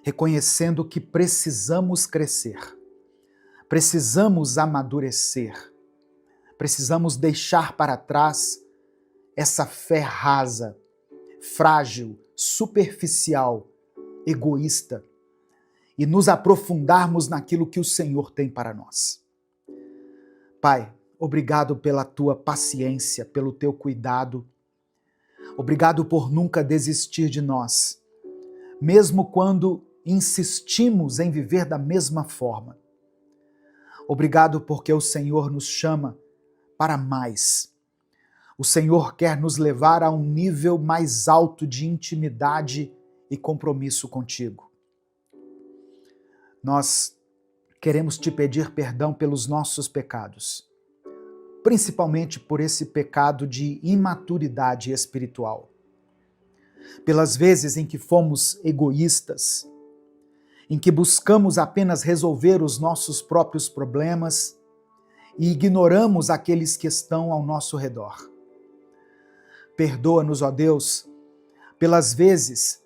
[SPEAKER 1] reconhecendo que precisamos crescer, precisamos amadurecer, precisamos deixar para trás essa fé rasa, frágil, superficial, egoísta, e nos aprofundarmos naquilo que o Senhor tem para nós. Pai, obrigado pela Tua paciência, pelo Teu cuidado. Obrigado por nunca desistir de nós, mesmo quando insistimos em viver da mesma forma. Obrigado porque o Senhor nos chama para mais. O Senhor quer nos levar a um nível mais alto de intimidade e compromisso contigo. Nós queremos te pedir perdão pelos nossos pecados, principalmente por esse pecado de imaturidade espiritual. Pelas vezes em que fomos egoístas, em que buscamos apenas resolver os nossos próprios problemas e ignoramos aqueles que estão ao nosso redor. Perdoa-nos, ó Deus, pelas vezes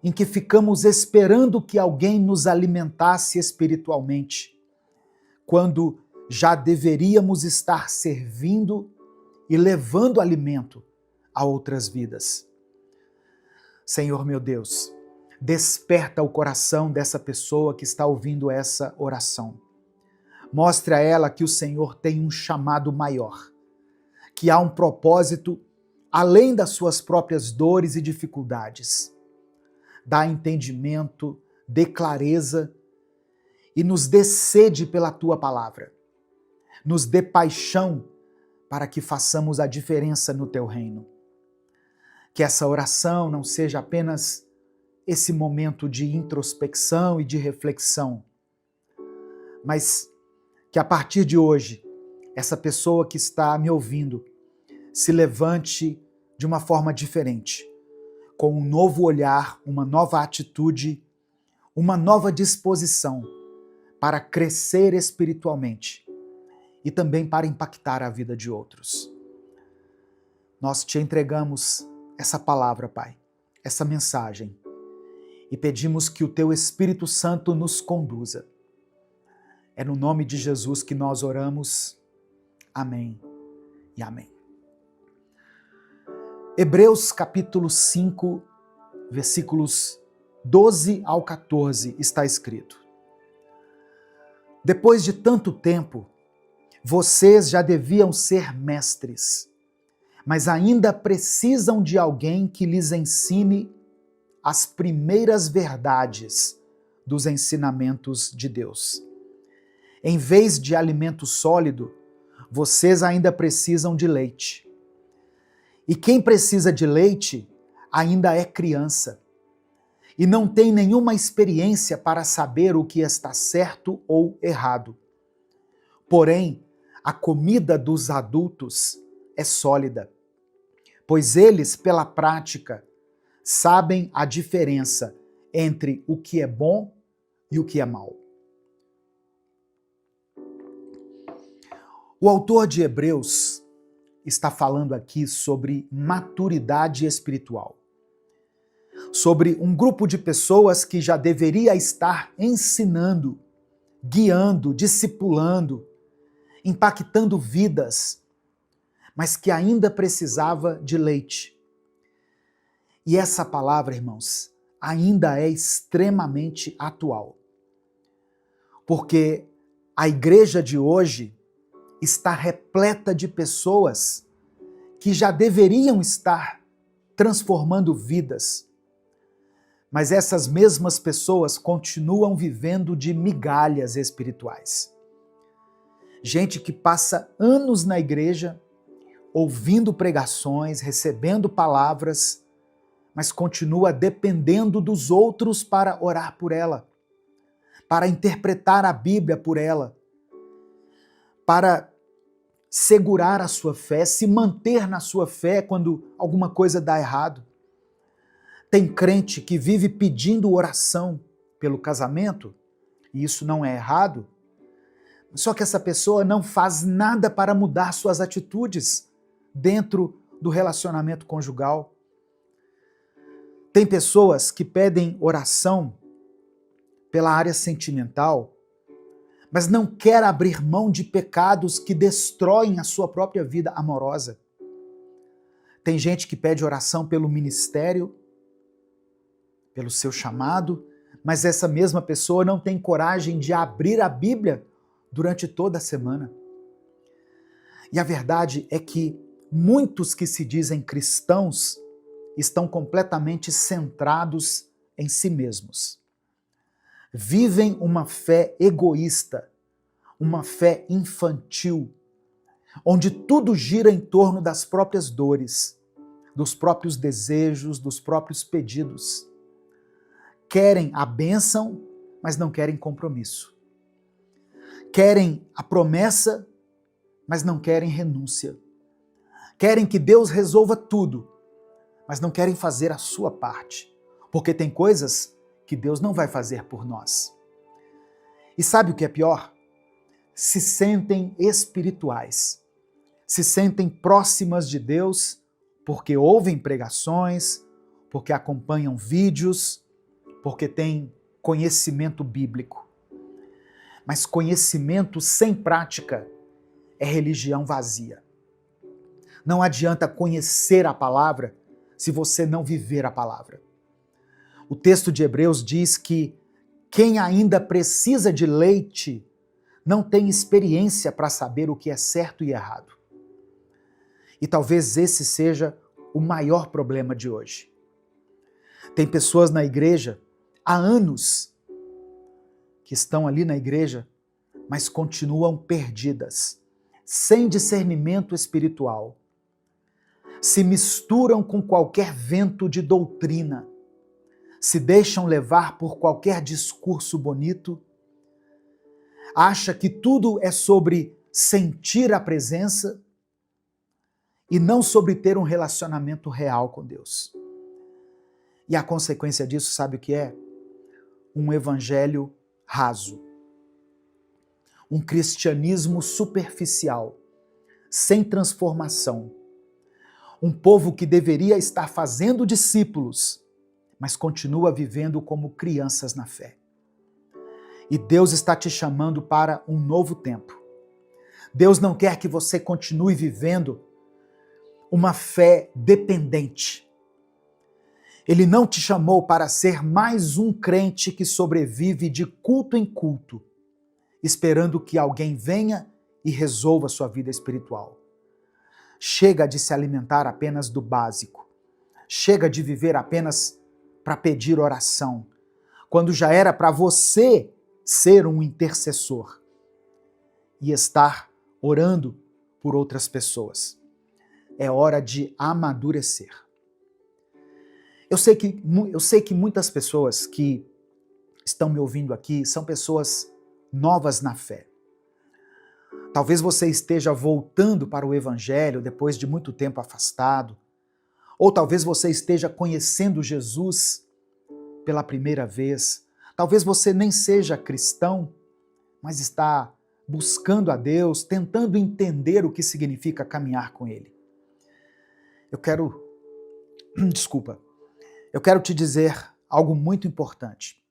[SPEAKER 1] em que ficamos esperando que alguém nos alimentasse espiritualmente, quando já deveríamos estar servindo e levando alimento a outras vidas. Senhor meu Deus, desperta o coração dessa pessoa que está ouvindo essa oração. Mostre a ela que o Senhor tem um chamado maior, que há um propósito além das suas próprias dores e dificuldades. Dá entendimento, dê clareza e nos dê sede pela Tua palavra. Nos dê paixão para que façamos a diferença no Teu reino. Que essa oração não seja apenas esse momento de introspecção e de reflexão, mas que a partir de hoje, essa pessoa que está me ouvindo se levante de uma forma diferente, com um novo olhar, uma nova atitude, uma nova disposição para crescer espiritualmente e também para impactar a vida de outros. Nós te entregamos essa palavra, Pai, essa mensagem, e pedimos que o Teu Espírito Santo nos conduza. É no nome de Jesus que nós oramos. Amém e amém. Hebreus capítulo 5, versículos 12 ao 14 está escrito: Depois de tanto tempo, vocês já deviam ser mestres, mas ainda precisam de alguém que lhes ensine as primeiras verdades dos ensinamentos de Deus. Em vez de alimento sólido, vocês ainda precisam de leite. E quem precisa de leite ainda é criança e não tem nenhuma experiência para saber o que está certo ou errado. Porém, a comida dos adultos é sólida, pois eles, pela prática, sabem a diferença entre o que é bom e o que é mal. O autor de Hebreus está falando aqui sobre maturidade espiritual, sobre um grupo de pessoas que já deveria estar ensinando, guiando, discipulando, impactando vidas, mas que ainda precisava de leite. E essa palavra, irmãos, ainda é extremamente atual, porque a igreja de hoje está repleta de pessoas que já deveriam estar transformando vidas, mas essas mesmas pessoas continuam vivendo de migalhas espirituais. Gente que passa anos na igreja, ouvindo pregações, recebendo palavras, mas continua dependendo dos outros para orar por ela, para interpretar a Bíblia por ela, para segurar a sua fé, se manter na sua fé quando alguma coisa dá errado. Tem crente que vive pedindo oração pelo casamento, e isso não é errado, só que essa pessoa não faz nada para mudar suas atitudes dentro do relacionamento conjugal. Tem pessoas que pedem oração pela área sentimental, mas não quer abrir mão de pecados que destroem a sua própria vida amorosa. Tem gente que pede oração pelo ministério, pelo seu chamado, mas essa mesma pessoa não tem coragem de abrir a Bíblia durante toda a semana. E a verdade é que muitos que se dizem cristãos estão completamente centrados em si mesmos. Vivem uma fé egoísta, uma fé infantil, onde tudo gira em torno das próprias dores, dos próprios desejos, dos próprios pedidos. Querem a bênção, mas não querem compromisso. Querem a promessa, mas não querem renúncia. Querem que Deus resolva tudo, mas não querem fazer a sua parte, porque tem coisas que Deus não vai fazer por nós. E sabe o que é pior? Se sentem espirituais, se sentem próximas de Deus porque ouvem pregações, porque acompanham vídeos, porque têm conhecimento bíblico. Mas conhecimento sem prática é religião vazia. Não adianta conhecer a palavra se você não viver a palavra. O texto de Hebreus diz que quem ainda precisa de leite não tem experiência para saber o que é certo e errado. E talvez esse seja o maior problema de hoje. Tem pessoas na igreja há anos que estão ali na igreja, mas continuam perdidas, sem discernimento espiritual. Se misturam com qualquer vento de doutrina, se deixam levar por qualquer discurso bonito, acha que tudo é sobre sentir a presença e não sobre ter um relacionamento real com Deus. E a consequência disso, sabe o que é? Um evangelho raso. Um cristianismo superficial, sem transformação. Um povo que deveria estar fazendo discípulos, mas continua vivendo como crianças na fé. E Deus está te chamando para um novo tempo. Deus não quer que você continue vivendo uma fé dependente. Ele não te chamou para ser mais um crente que sobrevive de culto em culto esperando que alguém venha e resolva sua vida espiritual. Chega de se alimentar apenas do básico. Chega de viver apenas para pedir oração, quando já era para você ser um intercessor e estar orando por outras pessoas. É hora de amadurecer. Eu sei que muitas pessoas que estão me ouvindo aqui são pessoas novas na fé. Talvez você esteja voltando para o Evangelho depois de muito tempo afastado, ou talvez você esteja conhecendo Jesus pela primeira vez. Talvez você nem seja cristão, mas está buscando a Deus, tentando entender o que significa caminhar com Ele. Eu quero te dizer algo muito importante.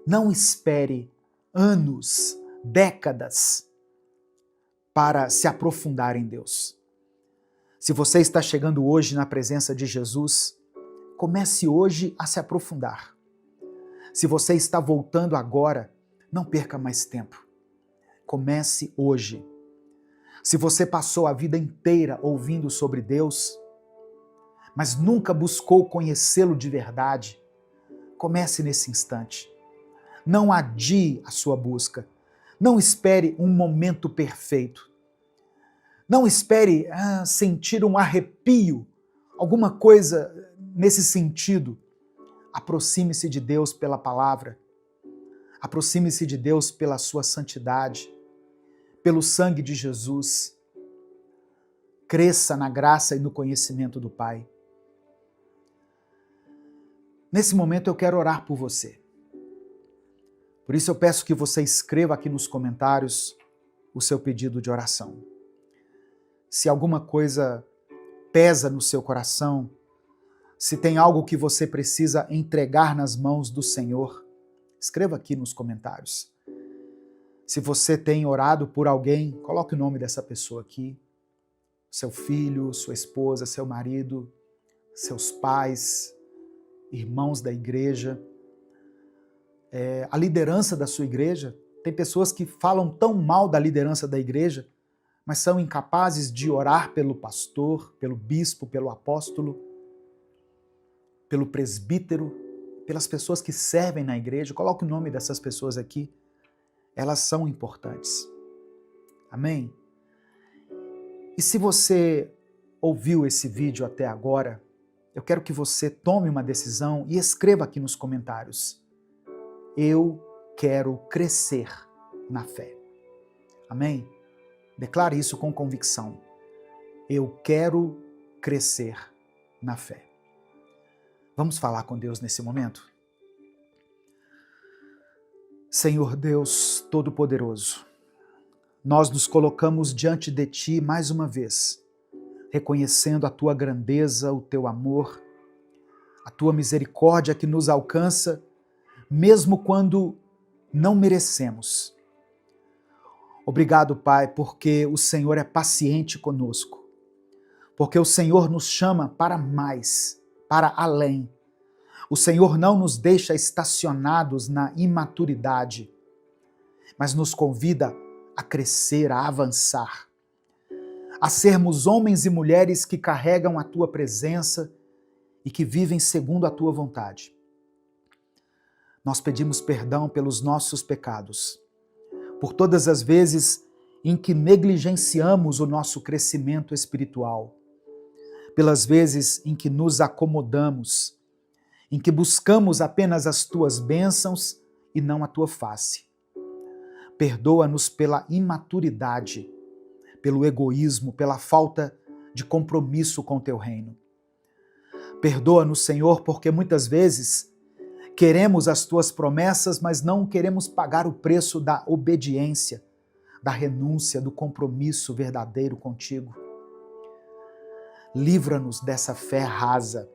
[SPEAKER 1] Não espere anos, décadas para se aprofundar em Deus. Se você está chegando hoje na presença de Jesus, comece hoje a se aprofundar. Se você está voltando agora, não perca mais tempo. Comece hoje. Se você passou a vida inteira ouvindo sobre Deus, mas nunca buscou conhecê-lo de verdade, comece nesse instante. Não adie a sua busca. Não espere um momento perfeito. Não espere sentir um arrepio, alguma coisa nesse sentido. Aproxime-se de Deus pela palavra. Aproxime-se de Deus pela sua santidade, pelo sangue de Jesus. Cresça na graça e no conhecimento do Pai. Nesse momento eu quero orar por você. Por isso eu peço que você escreva aqui nos comentários o seu pedido de oração. Se alguma coisa pesa no seu coração, se tem algo que você precisa entregar nas mãos do Senhor, escreva aqui nos comentários. Se você tem orado por alguém, coloque o nome dessa pessoa aqui. Seu filho, sua esposa, seu marido, seus pais, irmãos da igreja, a liderança da sua igreja. Tem pessoas que falam tão mal da liderança da igreja, mas são incapazes de orar pelo pastor, pelo bispo, pelo apóstolo, pelo presbítero, pelas pessoas que servem na igreja. Coloque o nome dessas pessoas aqui. Elas são importantes. Amém? E se você ouviu esse vídeo até agora, eu quero que você tome uma decisão e escreva aqui nos comentários: eu quero crescer na fé. Amém? Declare isso com convicção. Eu quero crescer na fé. Vamos falar com Deus nesse momento? Senhor Deus Todo-Poderoso, nós nos colocamos diante de Ti mais uma vez, reconhecendo a Tua grandeza, o Teu amor, a Tua misericórdia que nos alcança, mesmo quando não merecemos. Obrigado, Pai, porque o Senhor é paciente conosco, porque o Senhor nos chama para mais, para além. O Senhor não nos deixa estacionados na imaturidade, mas nos convida a crescer, a avançar, a sermos homens e mulheres que carregam a Tua presença e que vivem segundo a Tua vontade. Nós pedimos perdão pelos nossos pecados, por todas as vezes em que negligenciamos o nosso crescimento espiritual, pelas vezes em que nos acomodamos, em que buscamos apenas as Tuas bênçãos e não a Tua face. Perdoa-nos pela imaturidade, pelo egoísmo, pela falta de compromisso com o Teu reino. Perdoa-nos, Senhor, porque muitas vezes queremos as Tuas promessas, mas não queremos pagar o preço da obediência, da renúncia, do compromisso verdadeiro contigo. Livra-nos dessa fé rasa.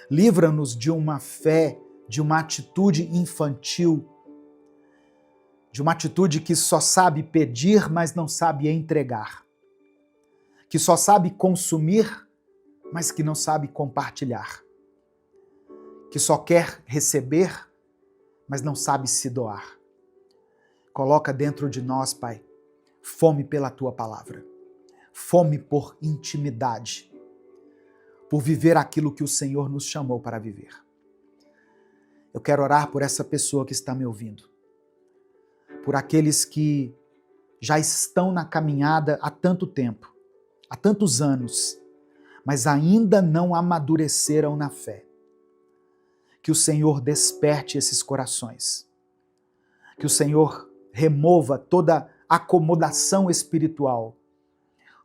[SPEAKER 1] Livra-nos de uma fé, de uma atitude infantil, de uma atitude que só sabe pedir, mas não sabe entregar, que só sabe consumir, mas que não sabe compartilhar, que só quer receber, mas não sabe se doar. coloca dentro de nós, Pai, fome pela Tua palavra, fome por intimidade, por viver aquilo que o Senhor nos chamou para viver. Eu quero orar por essa pessoa que está me ouvindo, por aqueles que já estão na caminhada há tanto tempo, há tantos anos, mas ainda não amadureceram na fé. Que o Senhor desperte esses corações. Que o Senhor remova toda acomodação espiritual,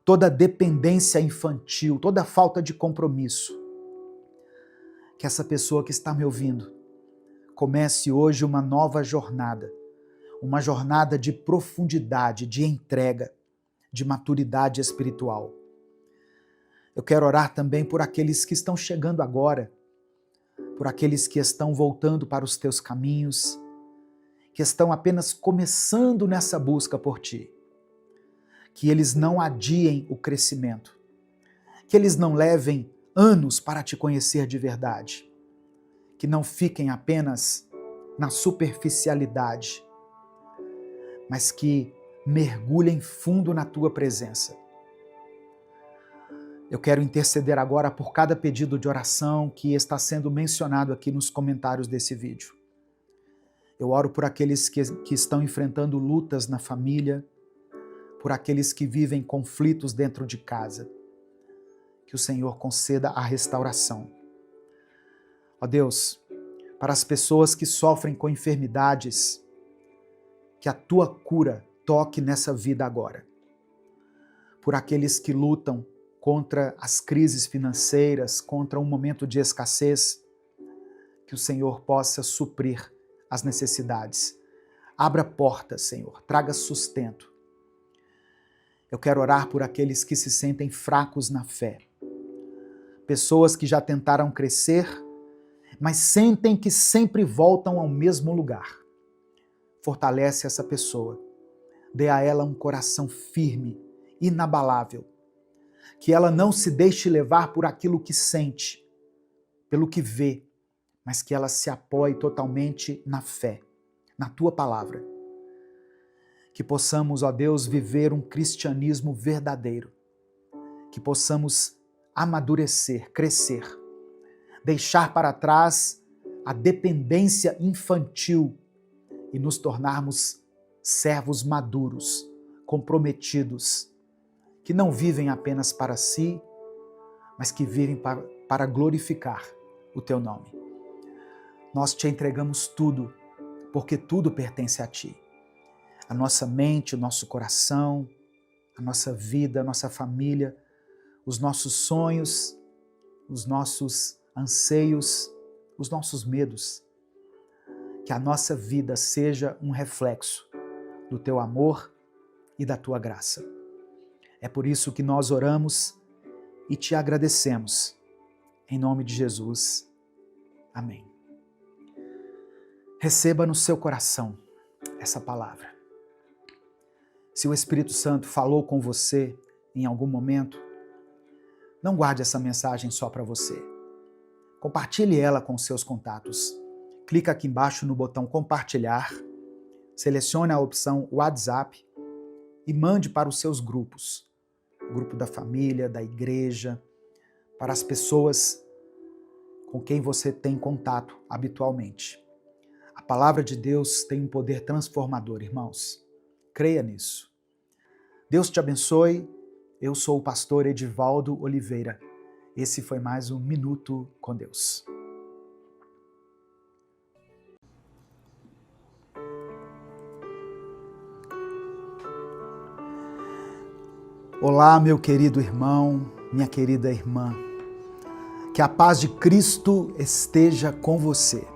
[SPEAKER 1] toda dependência infantil, toda falta de compromisso. Que essa pessoa que está me ouvindo comece hoje uma nova jornada, uma jornada de profundidade, de entrega, de maturidade espiritual. Eu quero orar também por aqueles que estão chegando agora, por aqueles que estão voltando para os teus caminhos, que estão apenas começando nessa busca por ti. Que eles não adiem o crescimento, que eles não levem anos para te conhecer de verdade, que não fiquem apenas na superficialidade, mas que mergulhem fundo na tua presença. Eu quero interceder agora por cada pedido de oração que está sendo mencionado aqui nos comentários desse vídeo. Eu oro por aqueles que estão enfrentando lutas na família, por aqueles que vivem conflitos dentro de casa. Que o Senhor conceda a restauração. Ó Deus, para as pessoas que sofrem com enfermidades, que a tua cura toque nessa vida agora. Por aqueles que lutam contra as crises financeiras, contra um momento de escassez, que o Senhor possa suprir as necessidades. Abra portas, Senhor, traga sustento. Eu quero orar por aqueles que se sentem fracos na fé. Pessoas que já tentaram crescer, mas sentem que sempre voltam ao mesmo lugar. Fortalece essa pessoa. Dê a ela um coração firme, inabalável. Que ela não se deixe levar por aquilo que sente, pelo que vê, mas que ela se apoie totalmente na fé, na tua palavra. Que possamos, ó Deus, viver um cristianismo verdadeiro. Que possamos amadurecer, crescer, deixar para trás a dependência infantil e nos tornarmos servos maduros, comprometidos, que não vivem apenas para si, mas que vivem para glorificar o teu nome. Nós te entregamos tudo, porque tudo pertence a ti. A nossa mente, o nosso coração, a nossa vida, a nossa família, os nossos sonhos, os nossos anseios, os nossos medos. Que a nossa vida seja um reflexo do teu amor e da tua graça. É por isso que nós oramos e te agradecemos. Em nome de Jesus. Amém. Receba no seu coração essa palavra. Se o Espírito Santo falou com você em algum momento, não guarde essa mensagem só para você. Compartilhe ela com seus contatos. Clica aqui embaixo no botão compartilhar, selecione a opção WhatsApp e mande para os seus grupos. O grupo da família, da igreja, para as pessoas com quem você tem contato habitualmente. A palavra de Deus tem um poder transformador, irmãos. Creia nisso. Deus te abençoe. Eu sou o pastor Edivaldo Oliveira. Esse foi mais um Minuto com Deus. Olá, meu querido irmão, minha querida irmã. Que a paz de Cristo esteja com você.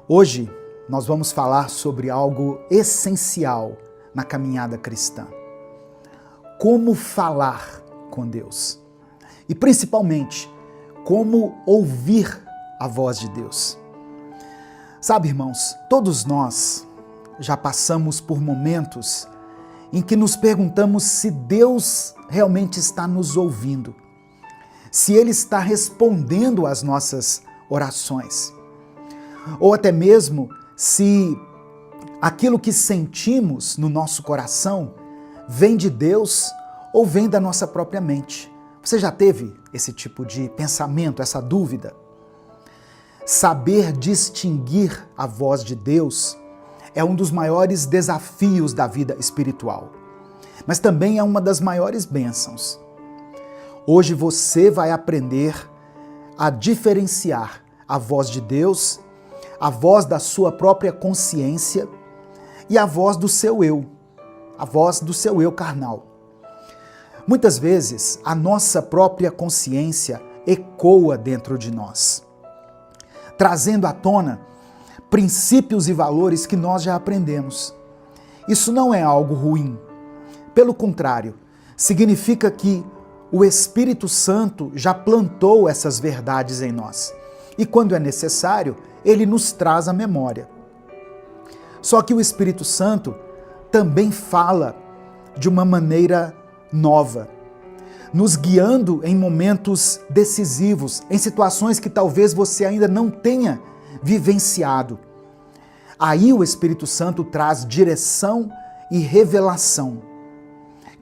[SPEAKER 1] Hoje nós vamos falar sobre algo essencial na caminhada cristã. Como falar com Deus. E principalmente, como ouvir a voz de Deus. Sabe, irmãos, todos nós já passamos por momentos em que nos perguntamos se Deus realmente está nos ouvindo, se Ele está respondendo às nossas orações, ou até mesmo se aquilo que sentimos no nosso coração vem de Deus ou vem da nossa própria mente. Você já teve esse tipo de pensamento, essa dúvida? Saber distinguir a voz de Deus é um dos maiores desafios da vida espiritual, mas também é uma das maiores bênçãos. Hoje você vai aprender a diferenciar a voz de Deus, a voz da sua própria consciência e a voz do seu eu, a voz do seu eu carnal. Muitas vezes a nossa própria consciência ecoa dentro de nós, trazendo à tona princípios e valores que nós já aprendemos. Isso não é algo ruim. Pelo contrário, significa que o Espírito Santo já plantou essas verdades em nós. E quando é necessário, ele nos traz à memória. Só que o Espírito Santo também fala de uma maneira nova, nos guiando em momentos decisivos, em situações que talvez você ainda não tenha vivenciado. Aí o Espírito Santo traz direção e revelação,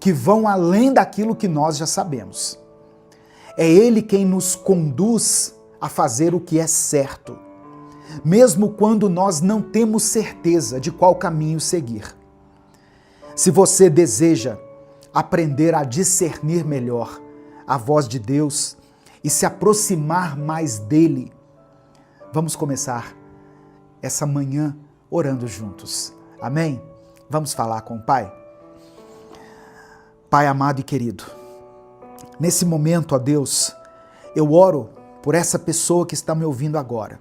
[SPEAKER 1] que vão além daquilo que nós já sabemos. É Ele quem nos conduz a fazer o que é certo, mesmo quando nós não temos certeza de qual caminho seguir. Se você deseja aprender a discernir melhor a voz de Deus e se aproximar mais dele, vamos começar essa manhã orando juntos. Amém? Vamos falar com o Pai? Pai amado e querido, nesse momento, ó Deus, eu oro por essa pessoa que está me ouvindo agora.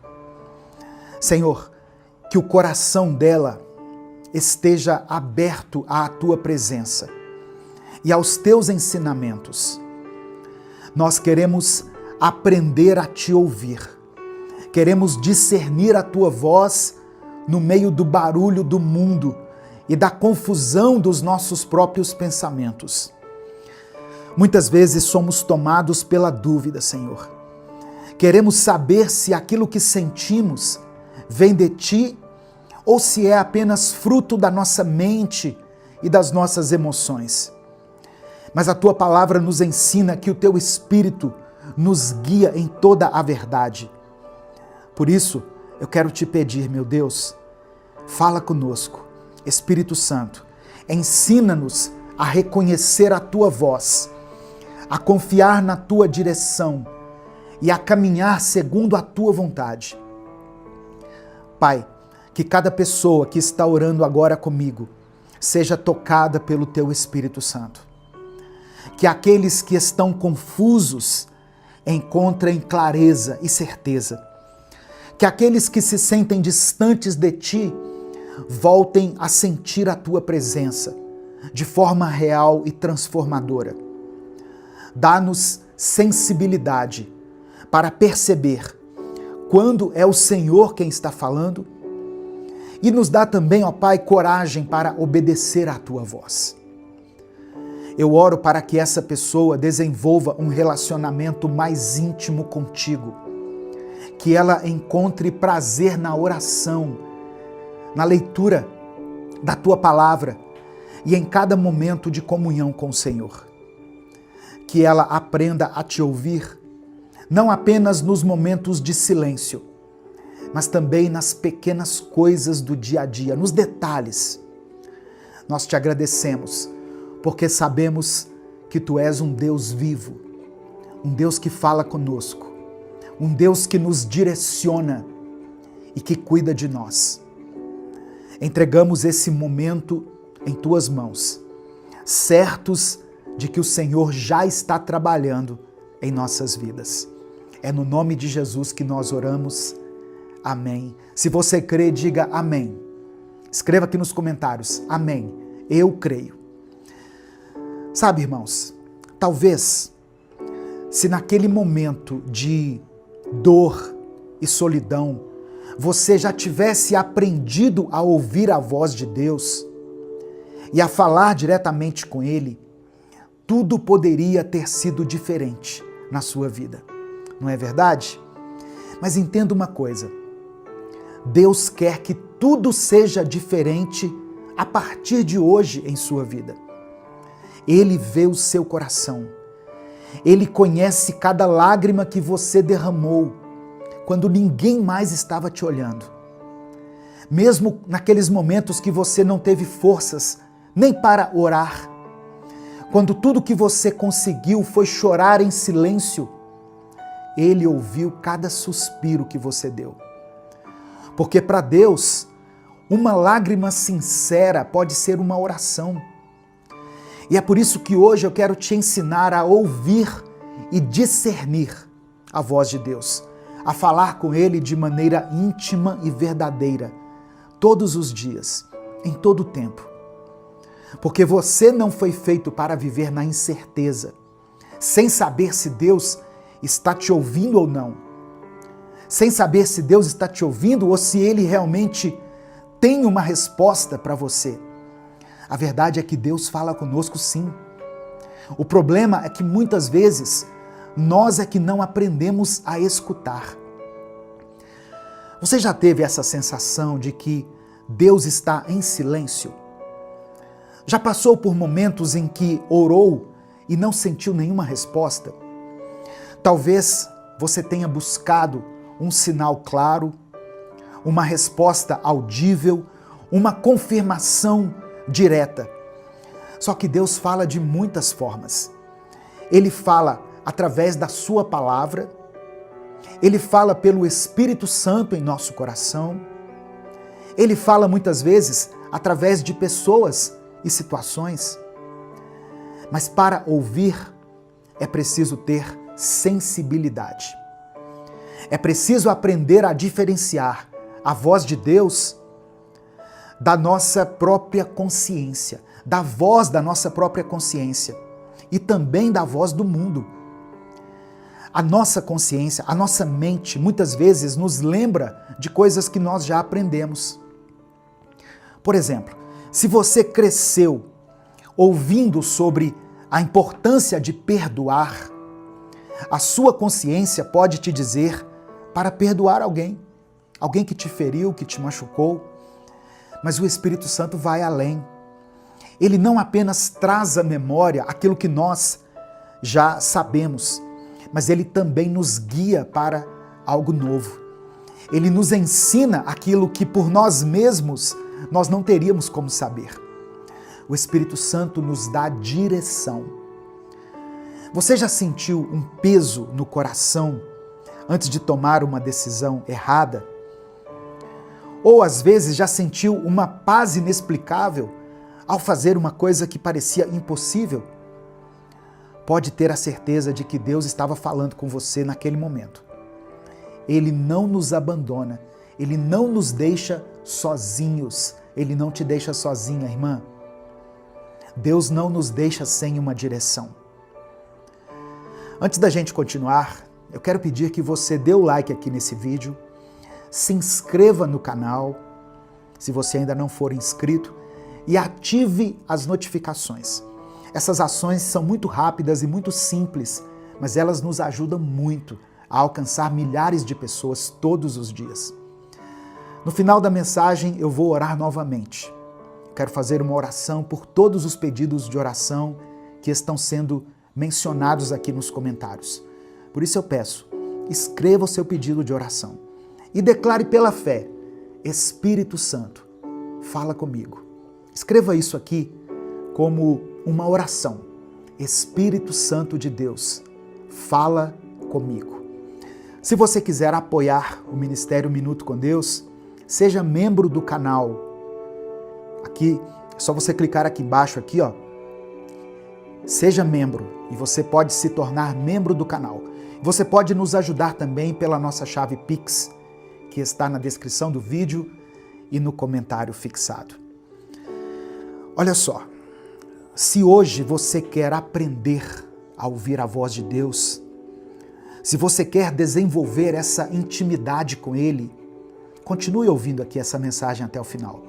[SPEAKER 1] Senhor, que o coração dela esteja aberto à Tua presença e aos Teus ensinamentos. Nós queremos aprender a Te ouvir. Queremos discernir a Tua voz no meio do barulho do mundo e da confusão dos nossos próprios pensamentos. Muitas vezes somos tomados pela dúvida, Senhor. Queremos saber se aquilo que sentimos vem de Ti ou se é apenas fruto da nossa mente e das nossas emoções. Mas a Tua palavra nos ensina que o Teu Espírito nos guia em toda a verdade. Por isso, eu quero Te pedir, meu Deus, fala conosco. Espírito Santo, ensina-nos a reconhecer a Tua voz, a confiar na Tua direção e a caminhar segundo a Tua vontade. Pai, que cada pessoa que está orando agora comigo seja tocada pelo Teu Espírito Santo. Que aqueles que estão confusos encontrem clareza e certeza. Que aqueles que se sentem distantes de Ti voltem a sentir a Tua presença de forma real e transformadora. Dá-nos sensibilidade para perceber quando é o Senhor quem está falando e nos dá também, ó Pai, coragem para obedecer à Tua voz. Eu oro para que essa pessoa desenvolva um relacionamento mais íntimo contigo, que ela encontre prazer na oração, na leitura da Tua palavra e em cada momento de comunhão com o Senhor. Que ela aprenda a Te ouvir, não apenas nos momentos de silêncio, mas também nas pequenas coisas do dia a dia, nos detalhes. Nós Te agradecemos, porque sabemos que Tu és um Deus vivo, um Deus que fala conosco, um Deus que nos direciona e que cuida de nós. Entregamos esse momento em Tuas mãos, certos de que o Senhor já está trabalhando em nossas vidas. É no nome de Jesus que nós oramos. Amém. Se você crê, diga amém. Escreva aqui nos comentários, amém. Eu creio. Sabe, irmãos, talvez, se naquele momento de dor e solidão, você já tivesse aprendido a ouvir a voz de Deus e a falar diretamente com Ele, tudo poderia ter sido diferente na sua vida. Não é verdade? Mas entenda uma coisa, Deus quer que tudo seja diferente a partir de hoje em sua vida. Ele vê o seu coração. Ele conhece cada lágrima que você derramou quando ninguém mais estava te olhando. Mesmo naqueles momentos que você não teve forças nem para orar, quando tudo que você conseguiu foi chorar em silêncio, Ele ouviu cada suspiro que você deu. Porque para Deus, uma lágrima sincera pode ser uma oração. E é por isso que hoje eu quero te ensinar a ouvir e discernir a voz de Deus, a falar com Ele de maneira íntima e verdadeira, todos os dias, em todo o tempo. Porque você não foi feito para viver na incerteza, sem saber se Deus está te ouvindo ou não, sem saber se Deus está te ouvindo ou se Ele realmente tem uma resposta para você. A verdade é que Deus fala conosco sim. O problema é que muitas vezes nós é que não aprendemos a escutar. Você já teve essa sensação de que Deus está em silêncio? Já passou por momentos em que orou e não sentiu nenhuma resposta? Talvez você tenha buscado um sinal claro, uma resposta audível, uma confirmação direta. Só que Deus fala de muitas formas. Ele fala através da sua palavra, Ele fala pelo Espírito Santo em nosso coração, Ele fala muitas vezes através de pessoas e situações. Mas para ouvir é preciso ter sensibilidade. É preciso aprender a diferenciar a voz de Deus da nossa própria consciência, da voz da nossa própria consciência e também da voz do mundo. A nossa consciência, a nossa mente, muitas vezes nos lembra de coisas que nós já aprendemos. Por exemplo, se você cresceu ouvindo sobre a importância de perdoar, a sua consciência pode te dizer para perdoar alguém que te feriu, que te machucou. Mas o Espírito Santo vai além. Ele não apenas traz à memória aquilo que nós já sabemos, mas ele também nos guia para algo novo. Ele nos ensina aquilo que por nós mesmos nós não teríamos como saber. O Espírito Santo nos dá direção. Você já sentiu um peso no coração antes de tomar uma decisão errada? Ou às vezes já sentiu uma paz inexplicável ao fazer uma coisa que parecia impossível? Pode ter a certeza de que Deus estava falando com você naquele momento. Ele não nos abandona, Ele não nos deixa sozinhos, Ele não te deixa sozinha, irmã. Deus não nos deixa sem uma direção. Antes da gente continuar, eu quero pedir que você dê o like aqui nesse vídeo, se inscreva no canal, se você ainda não for inscrito, e ative as notificações. Essas ações são muito rápidas e muito simples, mas elas nos ajudam muito a alcançar milhares de pessoas todos os dias. No final da mensagem eu vou orar novamente. Quero fazer uma oração por todos os pedidos de oração que estão sendo mencionados aqui nos comentários. Por isso eu peço, escreva o seu pedido de oração e declare pela fé: Espírito Santo, fala comigo. Escreva isso aqui como uma oração. Espírito Santo de Deus, fala comigo. Se você quiser apoiar o Ministério Minuto com Deus, seja membro do canal. Aqui, é só você clicar aqui embaixo, aqui, ó. Seja membro e você pode se tornar membro do canal. Você pode nos ajudar também pela nossa chave Pix, que está na descrição do vídeo e no comentário fixado. Olha só, se hoje você quer aprender a ouvir a voz de Deus, se você quer desenvolver essa intimidade com Ele, continue ouvindo aqui essa mensagem até o final,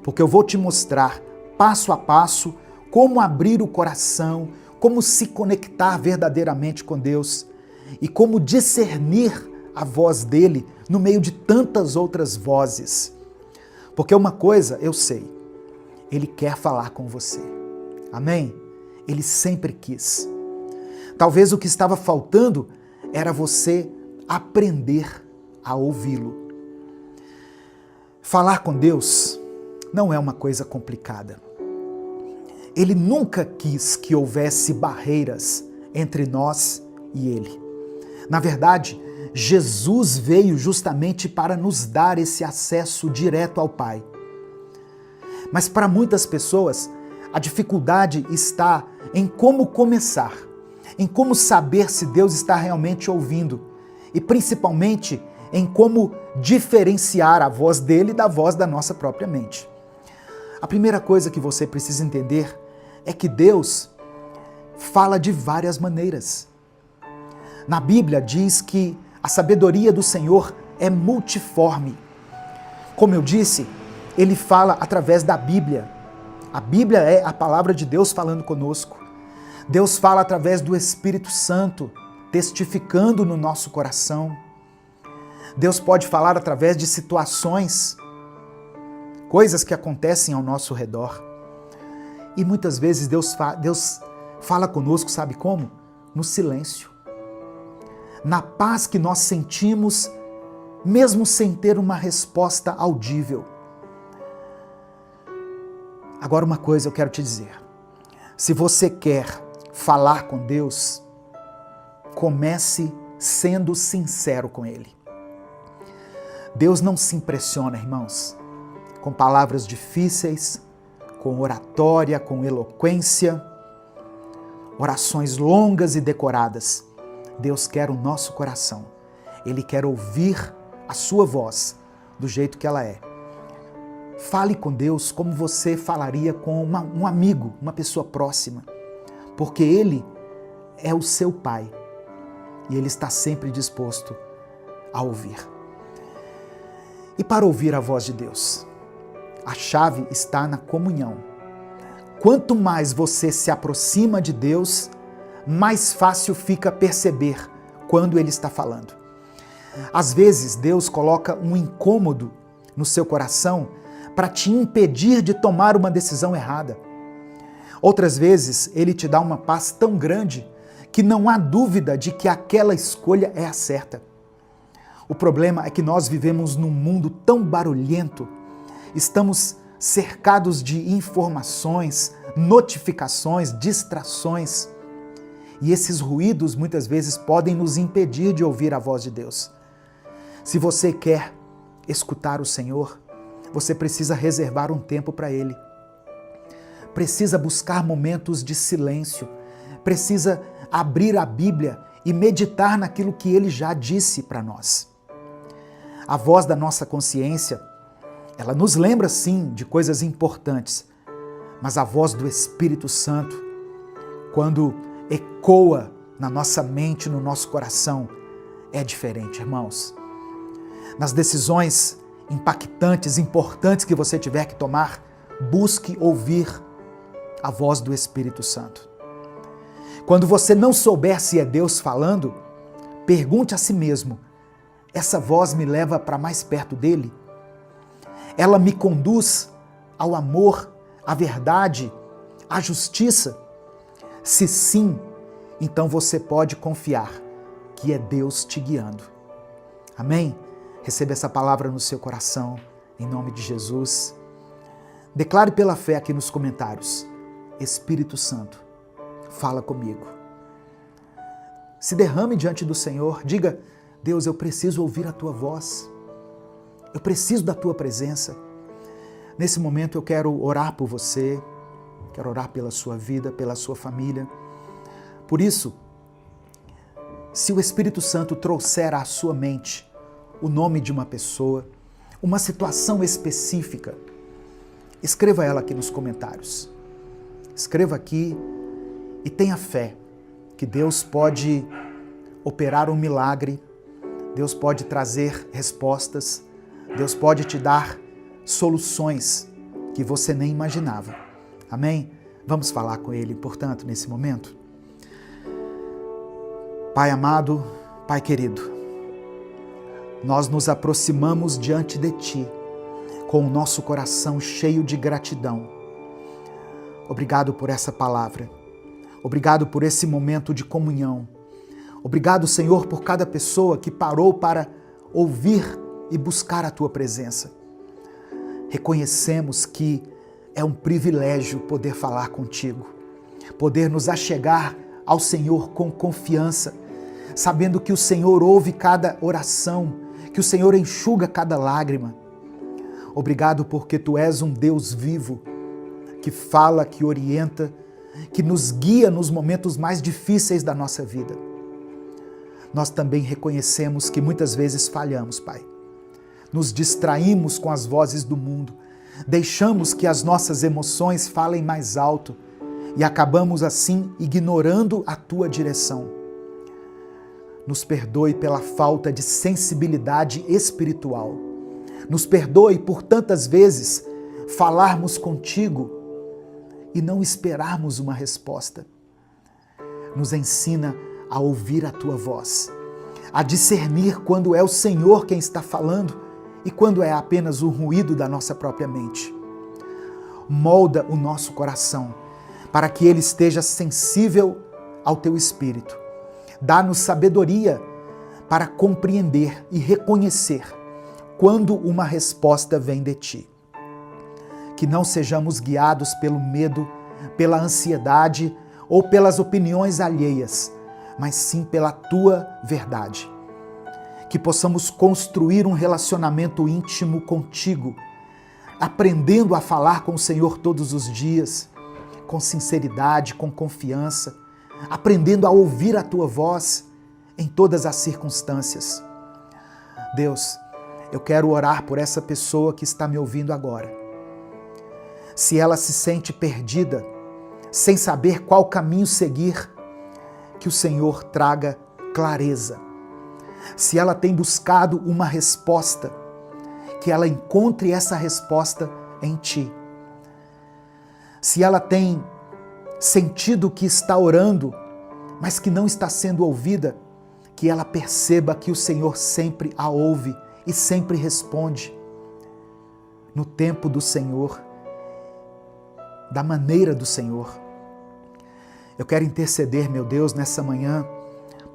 [SPEAKER 1] porque eu vou te mostrar passo a passo como abrir o coração, como se conectar verdadeiramente com Deus e como discernir a voz dele no meio de tantas outras vozes. Porque uma coisa eu sei, ele quer falar com você. Amém? Ele sempre quis. Talvez o que estava faltando era você aprender a ouvi-lo. Falar com Deus não é uma coisa complicada. Ele nunca quis que houvesse barreiras entre nós e Ele. Na verdade, Jesus veio justamente para nos dar esse acesso direto ao Pai. Mas para muitas pessoas, a dificuldade está em como começar, em como saber se Deus está realmente ouvindo e principalmente em como diferenciar a voz dele da voz da nossa própria mente. A primeira coisa que você precisa entender é que Deus fala de várias maneiras. Na Bíblia diz que a sabedoria do Senhor é multiforme. Como eu disse, ele fala através da Bíblia. A Bíblia é a palavra de Deus falando conosco. Deus fala através do Espírito Santo, testificando no nosso coração. Deus pode falar através de situações, coisas que acontecem ao nosso redor. E muitas vezes Deus fala conosco, sabe como? No silêncio. Na paz que nós sentimos, mesmo sem ter uma resposta audível. Agora uma coisa eu quero te dizer. Se você quer falar com Deus, comece sendo sincero com Ele. Deus não se impressiona, irmãos, com palavras difíceis, com oratória, com eloquência, orações longas e decoradas. Deus quer o nosso coração. Ele quer ouvir a sua voz do jeito que ela é. Fale com Deus como você falaria com um amigo, uma pessoa próxima, porque Ele é o seu Pai e Ele está sempre disposto a ouvir. E para ouvir a voz de Deus, a chave está na comunhão. Quanto mais você se aproxima de Deus, mais fácil fica perceber quando Ele está falando. Às vezes, Deus coloca um incômodo no seu coração para te impedir de tomar uma decisão errada. Outras vezes, Ele te dá uma paz tão grande que não há dúvida de que aquela escolha é a certa. O problema é que nós vivemos num mundo tão barulhento, estamos cercados de informações, notificações, distrações, e esses ruídos muitas vezes podem nos impedir de ouvir a voz de Deus. Se você quer escutar o Senhor, você precisa reservar um tempo para Ele. Precisa buscar momentos de silêncio, precisa abrir a Bíblia e meditar naquilo que Ele já disse para nós. A voz da nossa consciência, ela nos lembra sim de coisas importantes, mas a voz do Espírito Santo, quando ecoa na nossa mente, no nosso coração, é diferente, irmãos. Nas decisões impactantes, importantes que você tiver que tomar, busque ouvir a voz do Espírito Santo. Quando você não souber se é Deus falando, pergunte a si mesmo: essa voz me leva para mais perto dele? Ela me conduz ao amor, à verdade, à justiça? Se sim, então você pode confiar que é Deus te guiando. Amém? Receba essa palavra no seu coração, em nome de Jesus. Declare pela fé aqui nos comentários: Espírito Santo, fala comigo. Se derrame diante do Senhor, diga: Deus, eu preciso ouvir a Tua voz. Eu preciso da Tua presença. Nesse momento eu quero orar por você, quero orar pela sua vida, pela sua família. Por isso, se o Espírito Santo trouxer à sua mente o nome de uma pessoa, uma situação específica, escreva ela aqui nos comentários. Escreva aqui e tenha fé que Deus pode operar um milagre, Deus pode trazer respostas, Deus pode te dar soluções que você nem imaginava. Amém? Vamos falar com Ele, portanto, nesse momento. Pai amado, Pai querido, nós nos aproximamos diante de Ti com o nosso coração cheio de gratidão. Obrigado por essa palavra. Obrigado por esse momento de comunhão. Obrigado, Senhor, por cada pessoa que parou para ouvir e buscar a Tua presença. Reconhecemos que é um privilégio poder falar contigo, poder nos achegar ao Senhor com confiança, sabendo que o Senhor ouve cada oração, que o Senhor enxuga cada lágrima. Obrigado porque Tu és um Deus vivo, que fala, que orienta, que nos guia nos momentos mais difíceis da nossa vida. Nós também reconhecemos que muitas vezes falhamos, Pai. Nos distraímos com as vozes do mundo, deixamos que as nossas emoções falem mais alto e acabamos assim ignorando a Tua direção. Nos perdoe pela falta de sensibilidade espiritual. Nos perdoe por tantas vezes falarmos contigo e não esperarmos uma resposta. Nos ensina a ouvir a Tua voz, a discernir quando é o Senhor quem está falando e quando é apenas o ruído da nossa própria mente. Molda o nosso coração para que ele esteja sensível ao Teu Espírito. Dá-nos sabedoria para compreender e reconhecer quando uma resposta vem de Ti. Que não sejamos guiados pelo medo, pela ansiedade ou pelas opiniões alheias, mas sim pela Tua verdade. Que possamos construir um relacionamento íntimo contigo, aprendendo a falar com o Senhor todos os dias, com sinceridade, com confiança, aprendendo a ouvir a Tua voz em todas as circunstâncias. Deus, eu quero orar por essa pessoa que está me ouvindo agora. Se ela se sente perdida, sem saber qual caminho seguir, que o Senhor traga clareza. Se ela tem buscado uma resposta, que ela encontre essa resposta em Ti. Se ela tem sentido que está orando, mas que não está sendo ouvida, que ela perceba que o Senhor sempre a ouve e sempre responde. No tempo do Senhor, da maneira do Senhor. Eu quero interceder, meu Deus, nessa manhã,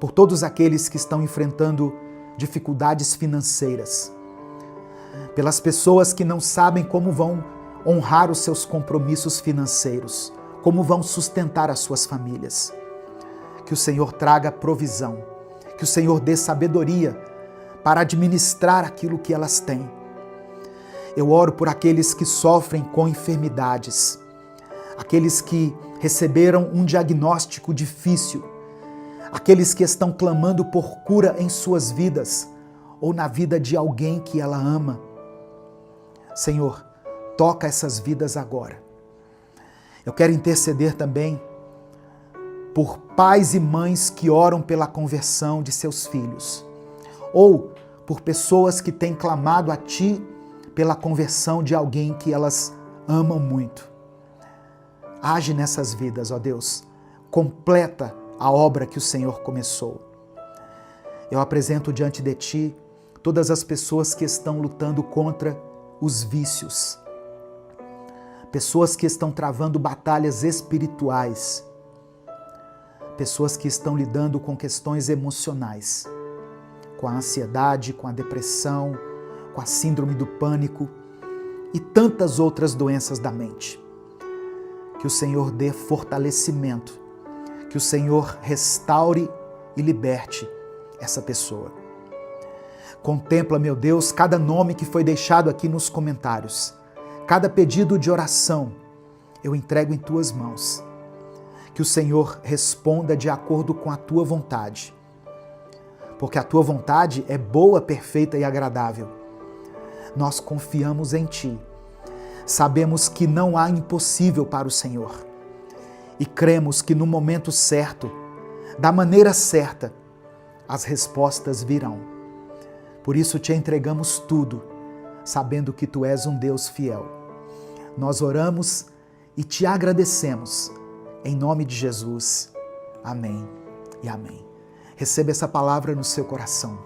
[SPEAKER 1] por todos aqueles que estão enfrentando dificuldades financeiras, pelas pessoas que não sabem como vão honrar os seus compromissos financeiros, como vão sustentar as suas famílias. Que o Senhor traga provisão, que o Senhor dê sabedoria para administrar aquilo que elas têm. Eu oro por aqueles que sofrem com enfermidades, aqueles que receberam um diagnóstico difícil, aqueles que estão clamando por cura em suas vidas ou na vida de alguém que ela ama. Senhor, toca essas vidas agora. Eu quero interceder também por pais e mães que oram pela conversão de seus filhos, ou por pessoas que têm clamado a Ti pela conversão de alguém que elas amam muito. Age nessas vidas, ó Deus. Completa a obra que o Senhor começou. Eu apresento diante de Ti todas as pessoas que estão lutando contra os vícios. Pessoas que estão travando batalhas espirituais. Pessoas que estão lidando com questões emocionais. Com a ansiedade, com a depressão, com a síndrome do pânico e tantas outras doenças da mente. Que o Senhor dê fortalecimento, que o Senhor restaure e liberte essa pessoa. Contempla, meu Deus, cada nome que foi deixado aqui nos comentários, cada pedido de oração, eu entrego em Tuas mãos. Que o Senhor responda de acordo com a Tua vontade, porque a Tua vontade é boa, perfeita e agradável. Nós confiamos em Ti. Sabemos que não há impossível para o Senhor e cremos que no momento certo, da maneira certa, as respostas virão. Por isso Te entregamos tudo, sabendo que Tu és um Deus fiel. Nós oramos e Te agradecemos, em nome de Jesus. Amém e amém. Receba essa palavra no seu coração.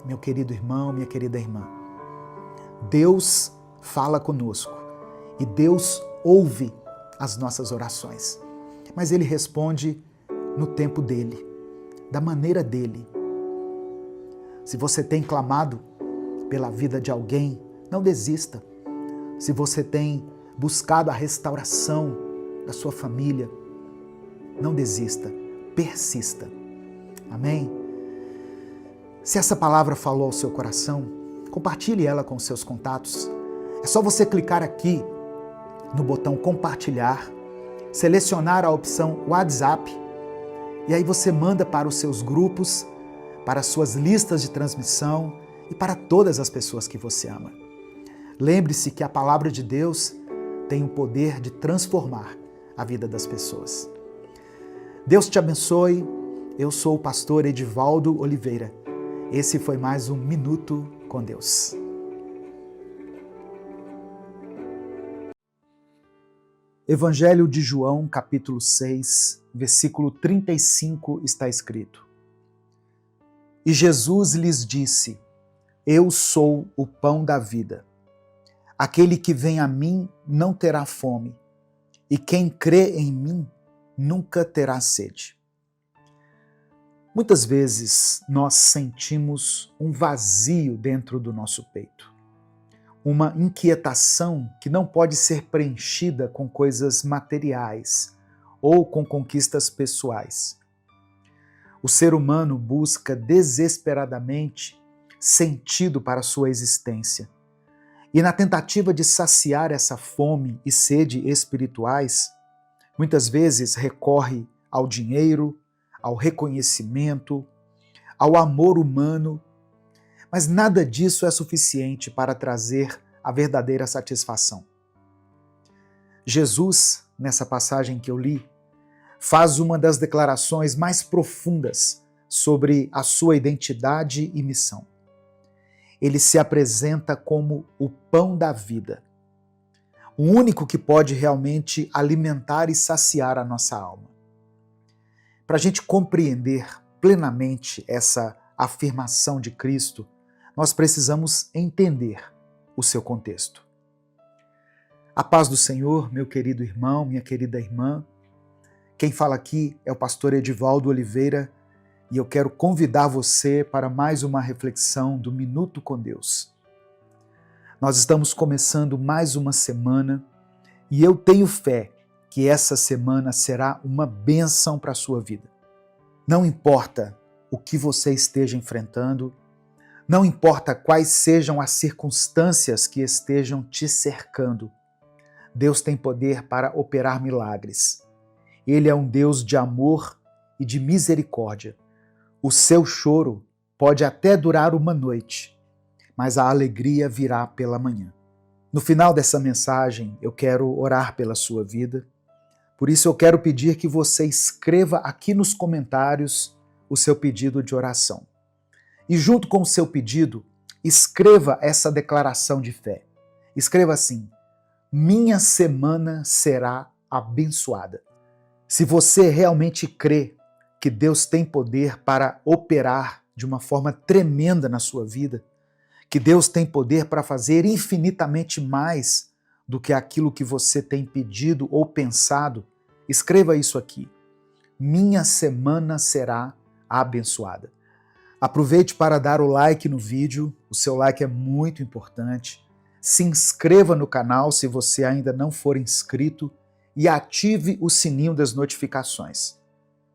[SPEAKER 1] Meu querido irmão, minha querida irmã, Deus fala conosco e Deus ouve as nossas orações, mas Ele responde no tempo dEle, da maneira dEle. Se você tem clamado pela vida de alguém, não desista. Se você tem buscado a restauração da sua família, não desista, persista. Amém? Se essa palavra falou ao seu coração, compartilhe ela com seus contatos. É só você clicar aqui no botão compartilhar, selecionar a opção WhatsApp e aí você manda para os seus grupos, para as suas listas de transmissão e para todas as pessoas que você ama. Lembre-se que a palavra de Deus tem o poder de transformar a vida das pessoas. Deus te abençoe. Eu sou o pastor Edivaldo Oliveira. Esse foi mais um Minuto com Deus. Evangelho de João, capítulo 6, versículo 35, está escrito: E Jesus lhes disse: Eu sou o pão da vida. Aquele que vem a mim não terá fome, e quem crê em mim nunca terá sede. Muitas vezes nós sentimos um vazio dentro do nosso peito, uma inquietação que não pode ser preenchida com coisas materiais ou com conquistas pessoais. O ser humano busca desesperadamente sentido para a sua existência. E na tentativa de saciar essa fome e sede espirituais, muitas vezes recorre ao dinheiro, ao reconhecimento, ao amor humano, mas nada disso é suficiente para trazer a verdadeira satisfação. Jesus, nessa passagem que eu li, faz uma das declarações mais profundas sobre a sua identidade e missão. Ele se apresenta como o pão da vida, o único que pode realmente alimentar e saciar a nossa alma. Para a gente compreender plenamente essa afirmação de Cristo, nós precisamos entender o seu contexto. A paz do Senhor, meu querido irmão, minha querida irmã. Quem fala aqui é o pastor Edivaldo Oliveira e eu quero convidar você para mais uma reflexão do Minuto com Deus. Nós estamos começando mais uma semana e eu tenho fé que essa semana será uma bênção para a sua vida. Não importa o que você esteja enfrentando, não importa quais sejam as circunstâncias que estejam te cercando, Deus tem poder para operar milagres. Ele é um Deus de amor e de misericórdia. O seu choro pode até durar uma noite, mas a alegria virá pela manhã. No final dessa mensagem, eu quero orar pela sua vida. Por isso eu quero pedir que você escreva aqui nos comentários o seu pedido de oração. E junto com o seu pedido, escreva essa declaração de fé. Escreva assim: minha semana será abençoada. Se você realmente crê que Deus tem poder para operar de uma forma tremenda na sua vida, que Deus tem poder para fazer infinitamente mais do que aquilo que você tem pedido ou pensado, escreva isso aqui: minha semana será abençoada. Aproveite para dar o like no vídeo, o seu like é muito importante. Se inscreva no canal se você ainda não for inscrito e ative o sininho das notificações.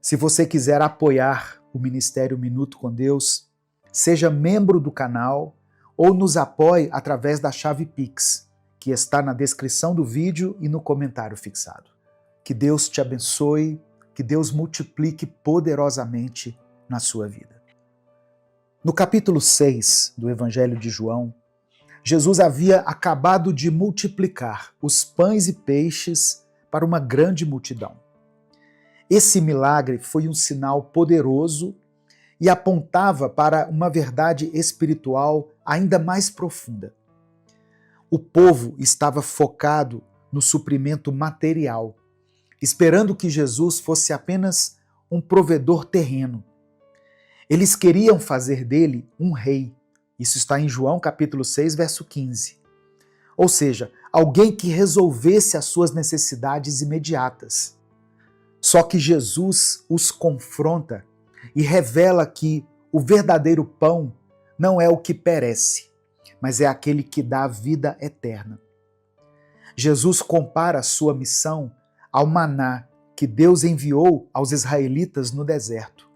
[SPEAKER 1] Se você quiser apoiar o Ministério Minuto com Deus, seja membro do canal ou nos apoie através da chave Pix, que está na descrição do vídeo e no comentário fixado. Que Deus te abençoe, que Deus multiplique poderosamente na sua vida. No capítulo 6 do Evangelho de João, Jesus havia acabado de multiplicar os pães e peixes para uma grande multidão. Esse milagre foi um sinal poderoso e apontava para uma verdade espiritual ainda mais profunda. O povo estava focado no suprimento material, esperando que Jesus fosse apenas um provedor terreno. Eles queriam fazer dele um rei. Isso está em João capítulo 6, verso 15. Ou seja, alguém que resolvesse as suas necessidades imediatas. Só que Jesus os confronta e revela que o verdadeiro pão não é o que perece, mas é aquele que dá a vida eterna. Jesus compara a sua missão ao maná que Deus enviou aos israelitas no deserto.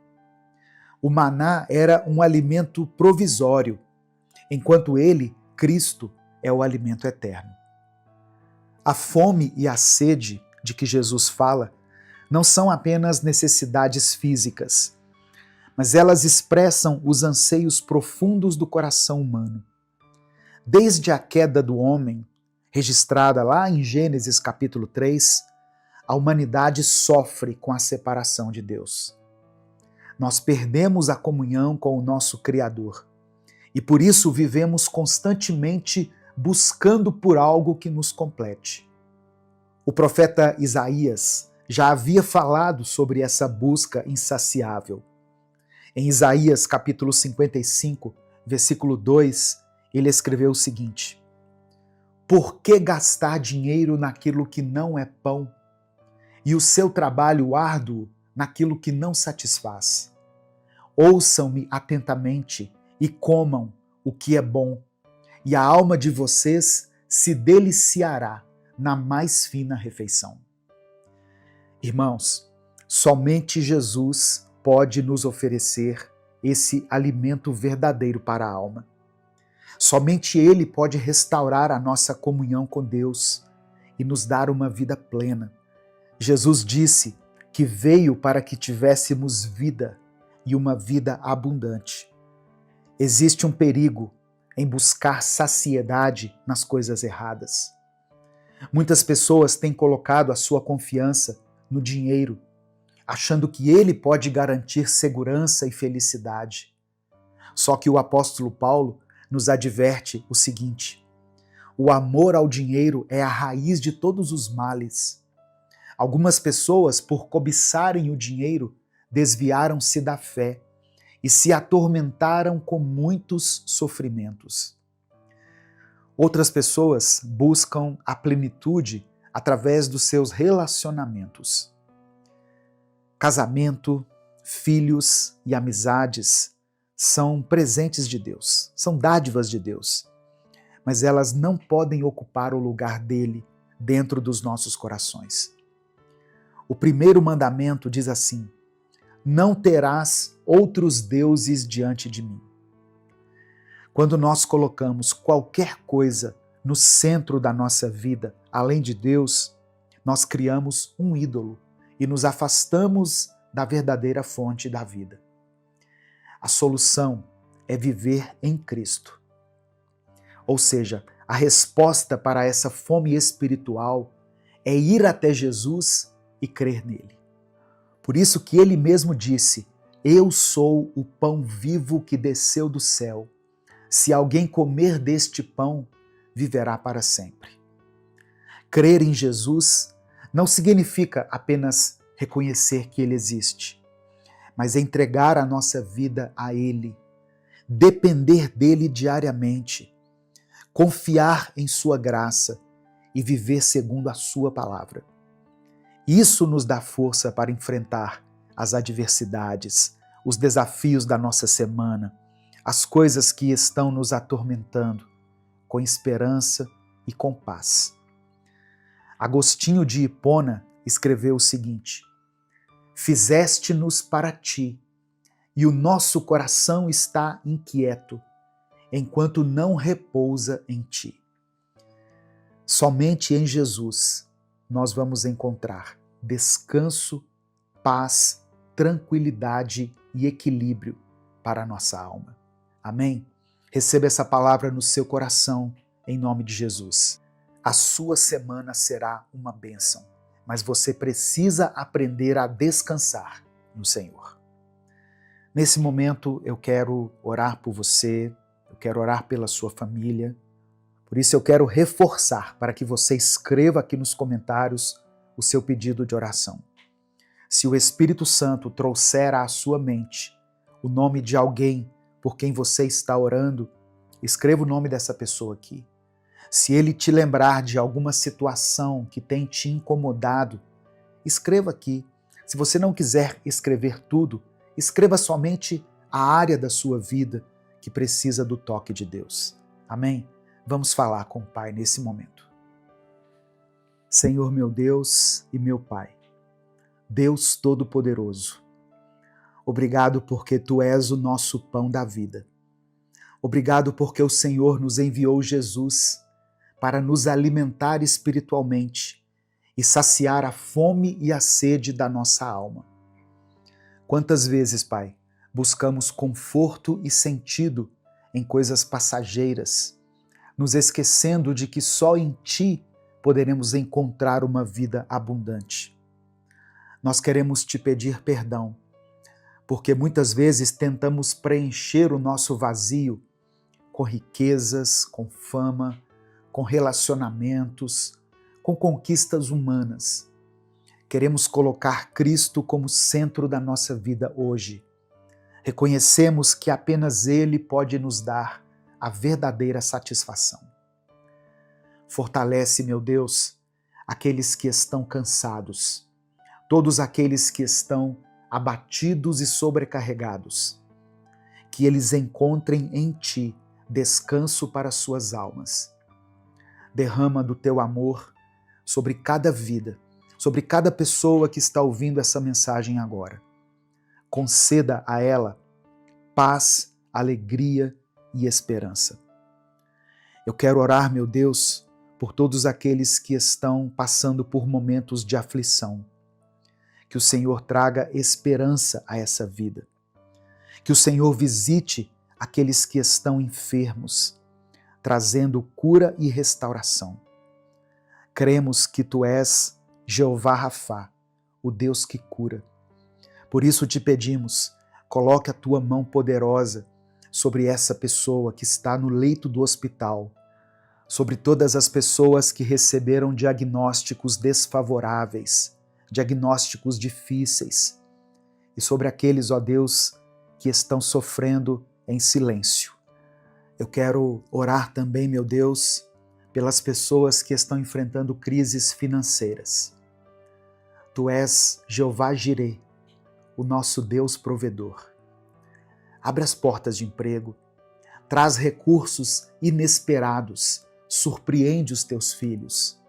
[SPEAKER 1] O maná era um alimento provisório, enquanto ele, Cristo, é o alimento eterno. A fome e a sede de que Jesus fala não são apenas necessidades físicas, mas elas expressam os anseios profundos do coração humano. Desde a queda do homem, registrada lá em Gênesis capítulo 3, a humanidade sofre com a separação de Deus. Nós perdemos a comunhão com o nosso Criador e por isso vivemos constantemente buscando por algo que nos complete. O profeta Isaías já havia falado sobre essa busca insaciável. Em Isaías capítulo 55, versículo 2, ele escreveu o seguinte: Por que gastar dinheiro naquilo que não é pão, e o seu trabalho árduo naquilo que não satisfaz? Ouçam-me atentamente e comam o que é bom, e a alma de vocês se deliciará na mais fina refeição. Irmãos, somente Jesus pode nos oferecer esse alimento verdadeiro para a alma. Somente Ele pode restaurar a nossa comunhão com Deus e nos dar uma vida plena. Jesus disse que veio para que tivéssemos vida e uma vida abundante. Existe um perigo em buscar saciedade nas coisas erradas. Muitas pessoas têm colocado a sua confiança no dinheiro, achando que ele pode garantir segurança e felicidade. Só que o apóstolo Paulo nos adverte o seguinte: o amor ao dinheiro é a raiz de todos os males. Algumas pessoas, por cobiçarem o dinheiro, desviaram-se da fé e se atormentaram com muitos sofrimentos. Outras pessoas buscam a plenitude através dos seus relacionamentos. Casamento, filhos e amizades são presentes de Deus, são dádivas de Deus, mas elas não podem ocupar o lugar dele dentro dos nossos corações. O primeiro mandamento diz assim: não terás outros deuses diante de mim. Quando nós colocamos qualquer coisa no centro da nossa vida, além de Deus, nós criamos um ídolo e nos afastamos da verdadeira fonte da vida. A solução é viver em Cristo. Ou seja, a resposta para essa fome espiritual é ir até Jesus e crer nele. Por isso que ele mesmo disse: eu sou o pão vivo que desceu do céu. Se alguém comer deste pão, viverá para sempre. Crer em Jesus não significa apenas reconhecer que ele existe, mas entregar a nossa vida a ele, depender dele diariamente, confiar em sua graça e viver segundo a sua palavra. Isso nos dá força para enfrentar as adversidades, os desafios da nossa semana, as coisas que estão nos atormentando, com esperança e com paz. Agostinho de Hipona escreveu o seguinte: fizeste-nos para ti, e o nosso coração está inquieto, enquanto não repousa em ti. Somente em Jesus nós vamos encontrar descanso, paz, tranquilidade e equilíbrio para a nossa alma. Amém? Receba essa palavra no seu coração, em nome de Jesus. A sua semana será uma bênção, mas você precisa aprender a descansar no Senhor. Nesse momento eu quero orar por você, eu quero orar pela sua família. Por isso eu quero reforçar para que você escreva aqui nos comentários o seu pedido de oração. Se o Espírito Santo trouxer à sua mente o nome de alguém por quem você está orando, escreva o nome dessa pessoa aqui. Se ele te lembrar de alguma situação que tem te incomodado, escreva aqui. Se você não quiser escrever tudo, escreva somente a área da sua vida que precisa do toque de Deus. Amém? Vamos falar com o Pai nesse momento. Senhor meu Deus e meu Pai, Deus Todo-Poderoso, obrigado porque Tu és o nosso pão da vida. Obrigado porque o Senhor nos enviou Jesus para nos alimentar espiritualmente e saciar a fome e a sede da nossa alma. Quantas vezes, Pai, buscamos conforto e sentido em coisas passageiras, nos esquecendo de que só em Ti poderemos encontrar uma vida abundante. Nós queremos Te pedir perdão, porque muitas vezes tentamos preencher o nosso vazio com riquezas, com fama, com relacionamentos, com conquistas humanas. Queremos colocar Cristo como centro da nossa vida hoje. Reconhecemos que apenas Ele pode nos dar a verdadeira satisfação. Fortalece, meu Deus, aqueles que estão cansados, todos aqueles que estão abatidos e sobrecarregados. Que eles encontrem em Ti descanso para suas almas. Derrama do Teu amor sobre cada vida, sobre cada pessoa que está ouvindo essa mensagem agora. Conceda a ela paz, alegria e esperança. Eu quero orar, meu Deus, por todos aqueles que estão passando por momentos de aflição. Que o Senhor traga esperança a essa vida. Que o Senhor visite aqueles que estão enfermos, trazendo cura e restauração. Cremos que Tu és Jeová Rafá, o Deus que cura. Por isso te pedimos, coloque a Tua mão poderosa sobre essa pessoa que está no leito do hospital, sobre todas as pessoas que receberam diagnósticos desfavoráveis, diagnósticos difíceis, e sobre aqueles, ó Deus, que estão sofrendo em silêncio. Eu quero orar também, meu Deus, pelas pessoas que estão enfrentando crises financeiras. Tu és Jeová Jireh, o nosso Deus provedor. Abre as portas de emprego, traz recursos inesperados, surpreende os Teus filhos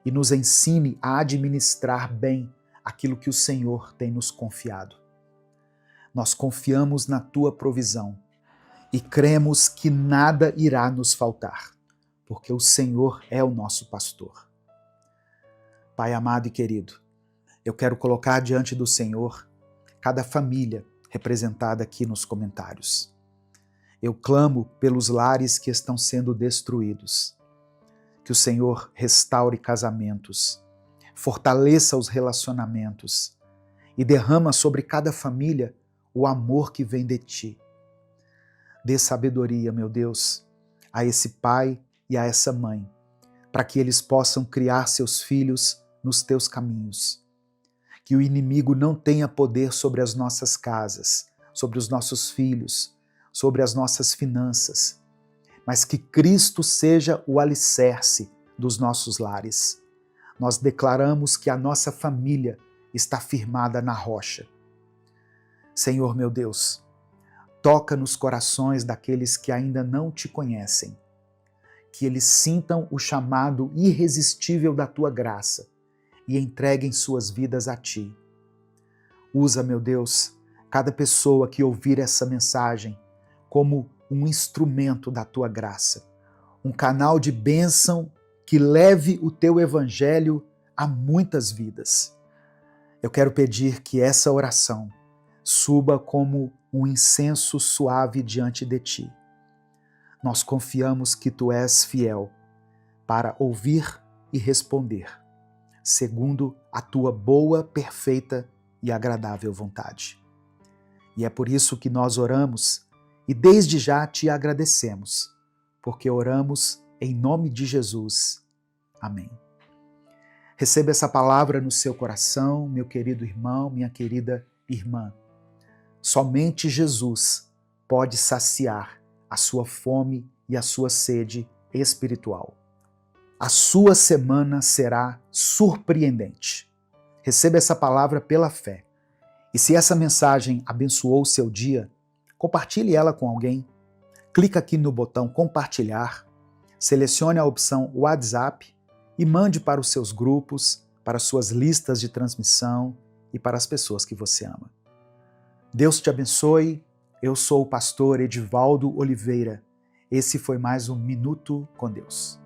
[SPEAKER 1] e nos ensine a administrar bem aquilo que o Senhor tem nos confiado. Nós confiamos na Tua provisão e cremos que nada irá nos faltar, porque o Senhor é o nosso pastor. Pai amado e querido, eu quero colocar diante do Senhor cada família representada aqui nos comentários. Eu clamo pelos lares que estão sendo destruídos. Que o Senhor restaure casamentos, fortaleça os relacionamentos e derrama sobre cada família o amor que vem de Ti. Dê sabedoria, meu Deus, a esse pai e a essa mãe, para que eles possam criar seus filhos nos Teus caminhos. Que o inimigo não tenha poder sobre as nossas casas, sobre os nossos filhos, sobre as nossas finanças, mas que Cristo seja o alicerce dos nossos lares. Nós declaramos que a nossa família está firmada na rocha. Senhor meu Deus, toca nos corações daqueles que ainda não Te conhecem, que eles sintam o chamado irresistível da Tua graça e entreguem suas vidas a Ti. Usa, meu Deus, cada pessoa que ouvir essa mensagem como um instrumento da Tua graça, um canal de bênção que leve o Teu evangelho a muitas vidas. Eu quero pedir que essa oração suba como um incenso suave diante de Ti. Nós confiamos que Tu és fiel para ouvir e responder, segundo a Tua boa, perfeita e agradável vontade. E é por isso que nós oramos e desde já Te agradecemos, porque oramos em nome de Jesus. Amém. Receba essa palavra no seu coração, meu querido irmão, minha querida irmã. Somente Jesus pode saciar a sua fome e a sua sede espiritual. A sua semana será surpreendente. Receba essa palavra pela fé. E se essa mensagem abençoou o seu dia, compartilhe ela com alguém. Clica aqui no botão compartilhar, selecione a opção WhatsApp e mande para os seus grupos, para as suas listas de transmissão e para as pessoas que você ama. Deus te abençoe. Eu sou o pastor Edivaldo Oliveira. Esse foi mais um Minuto com Deus.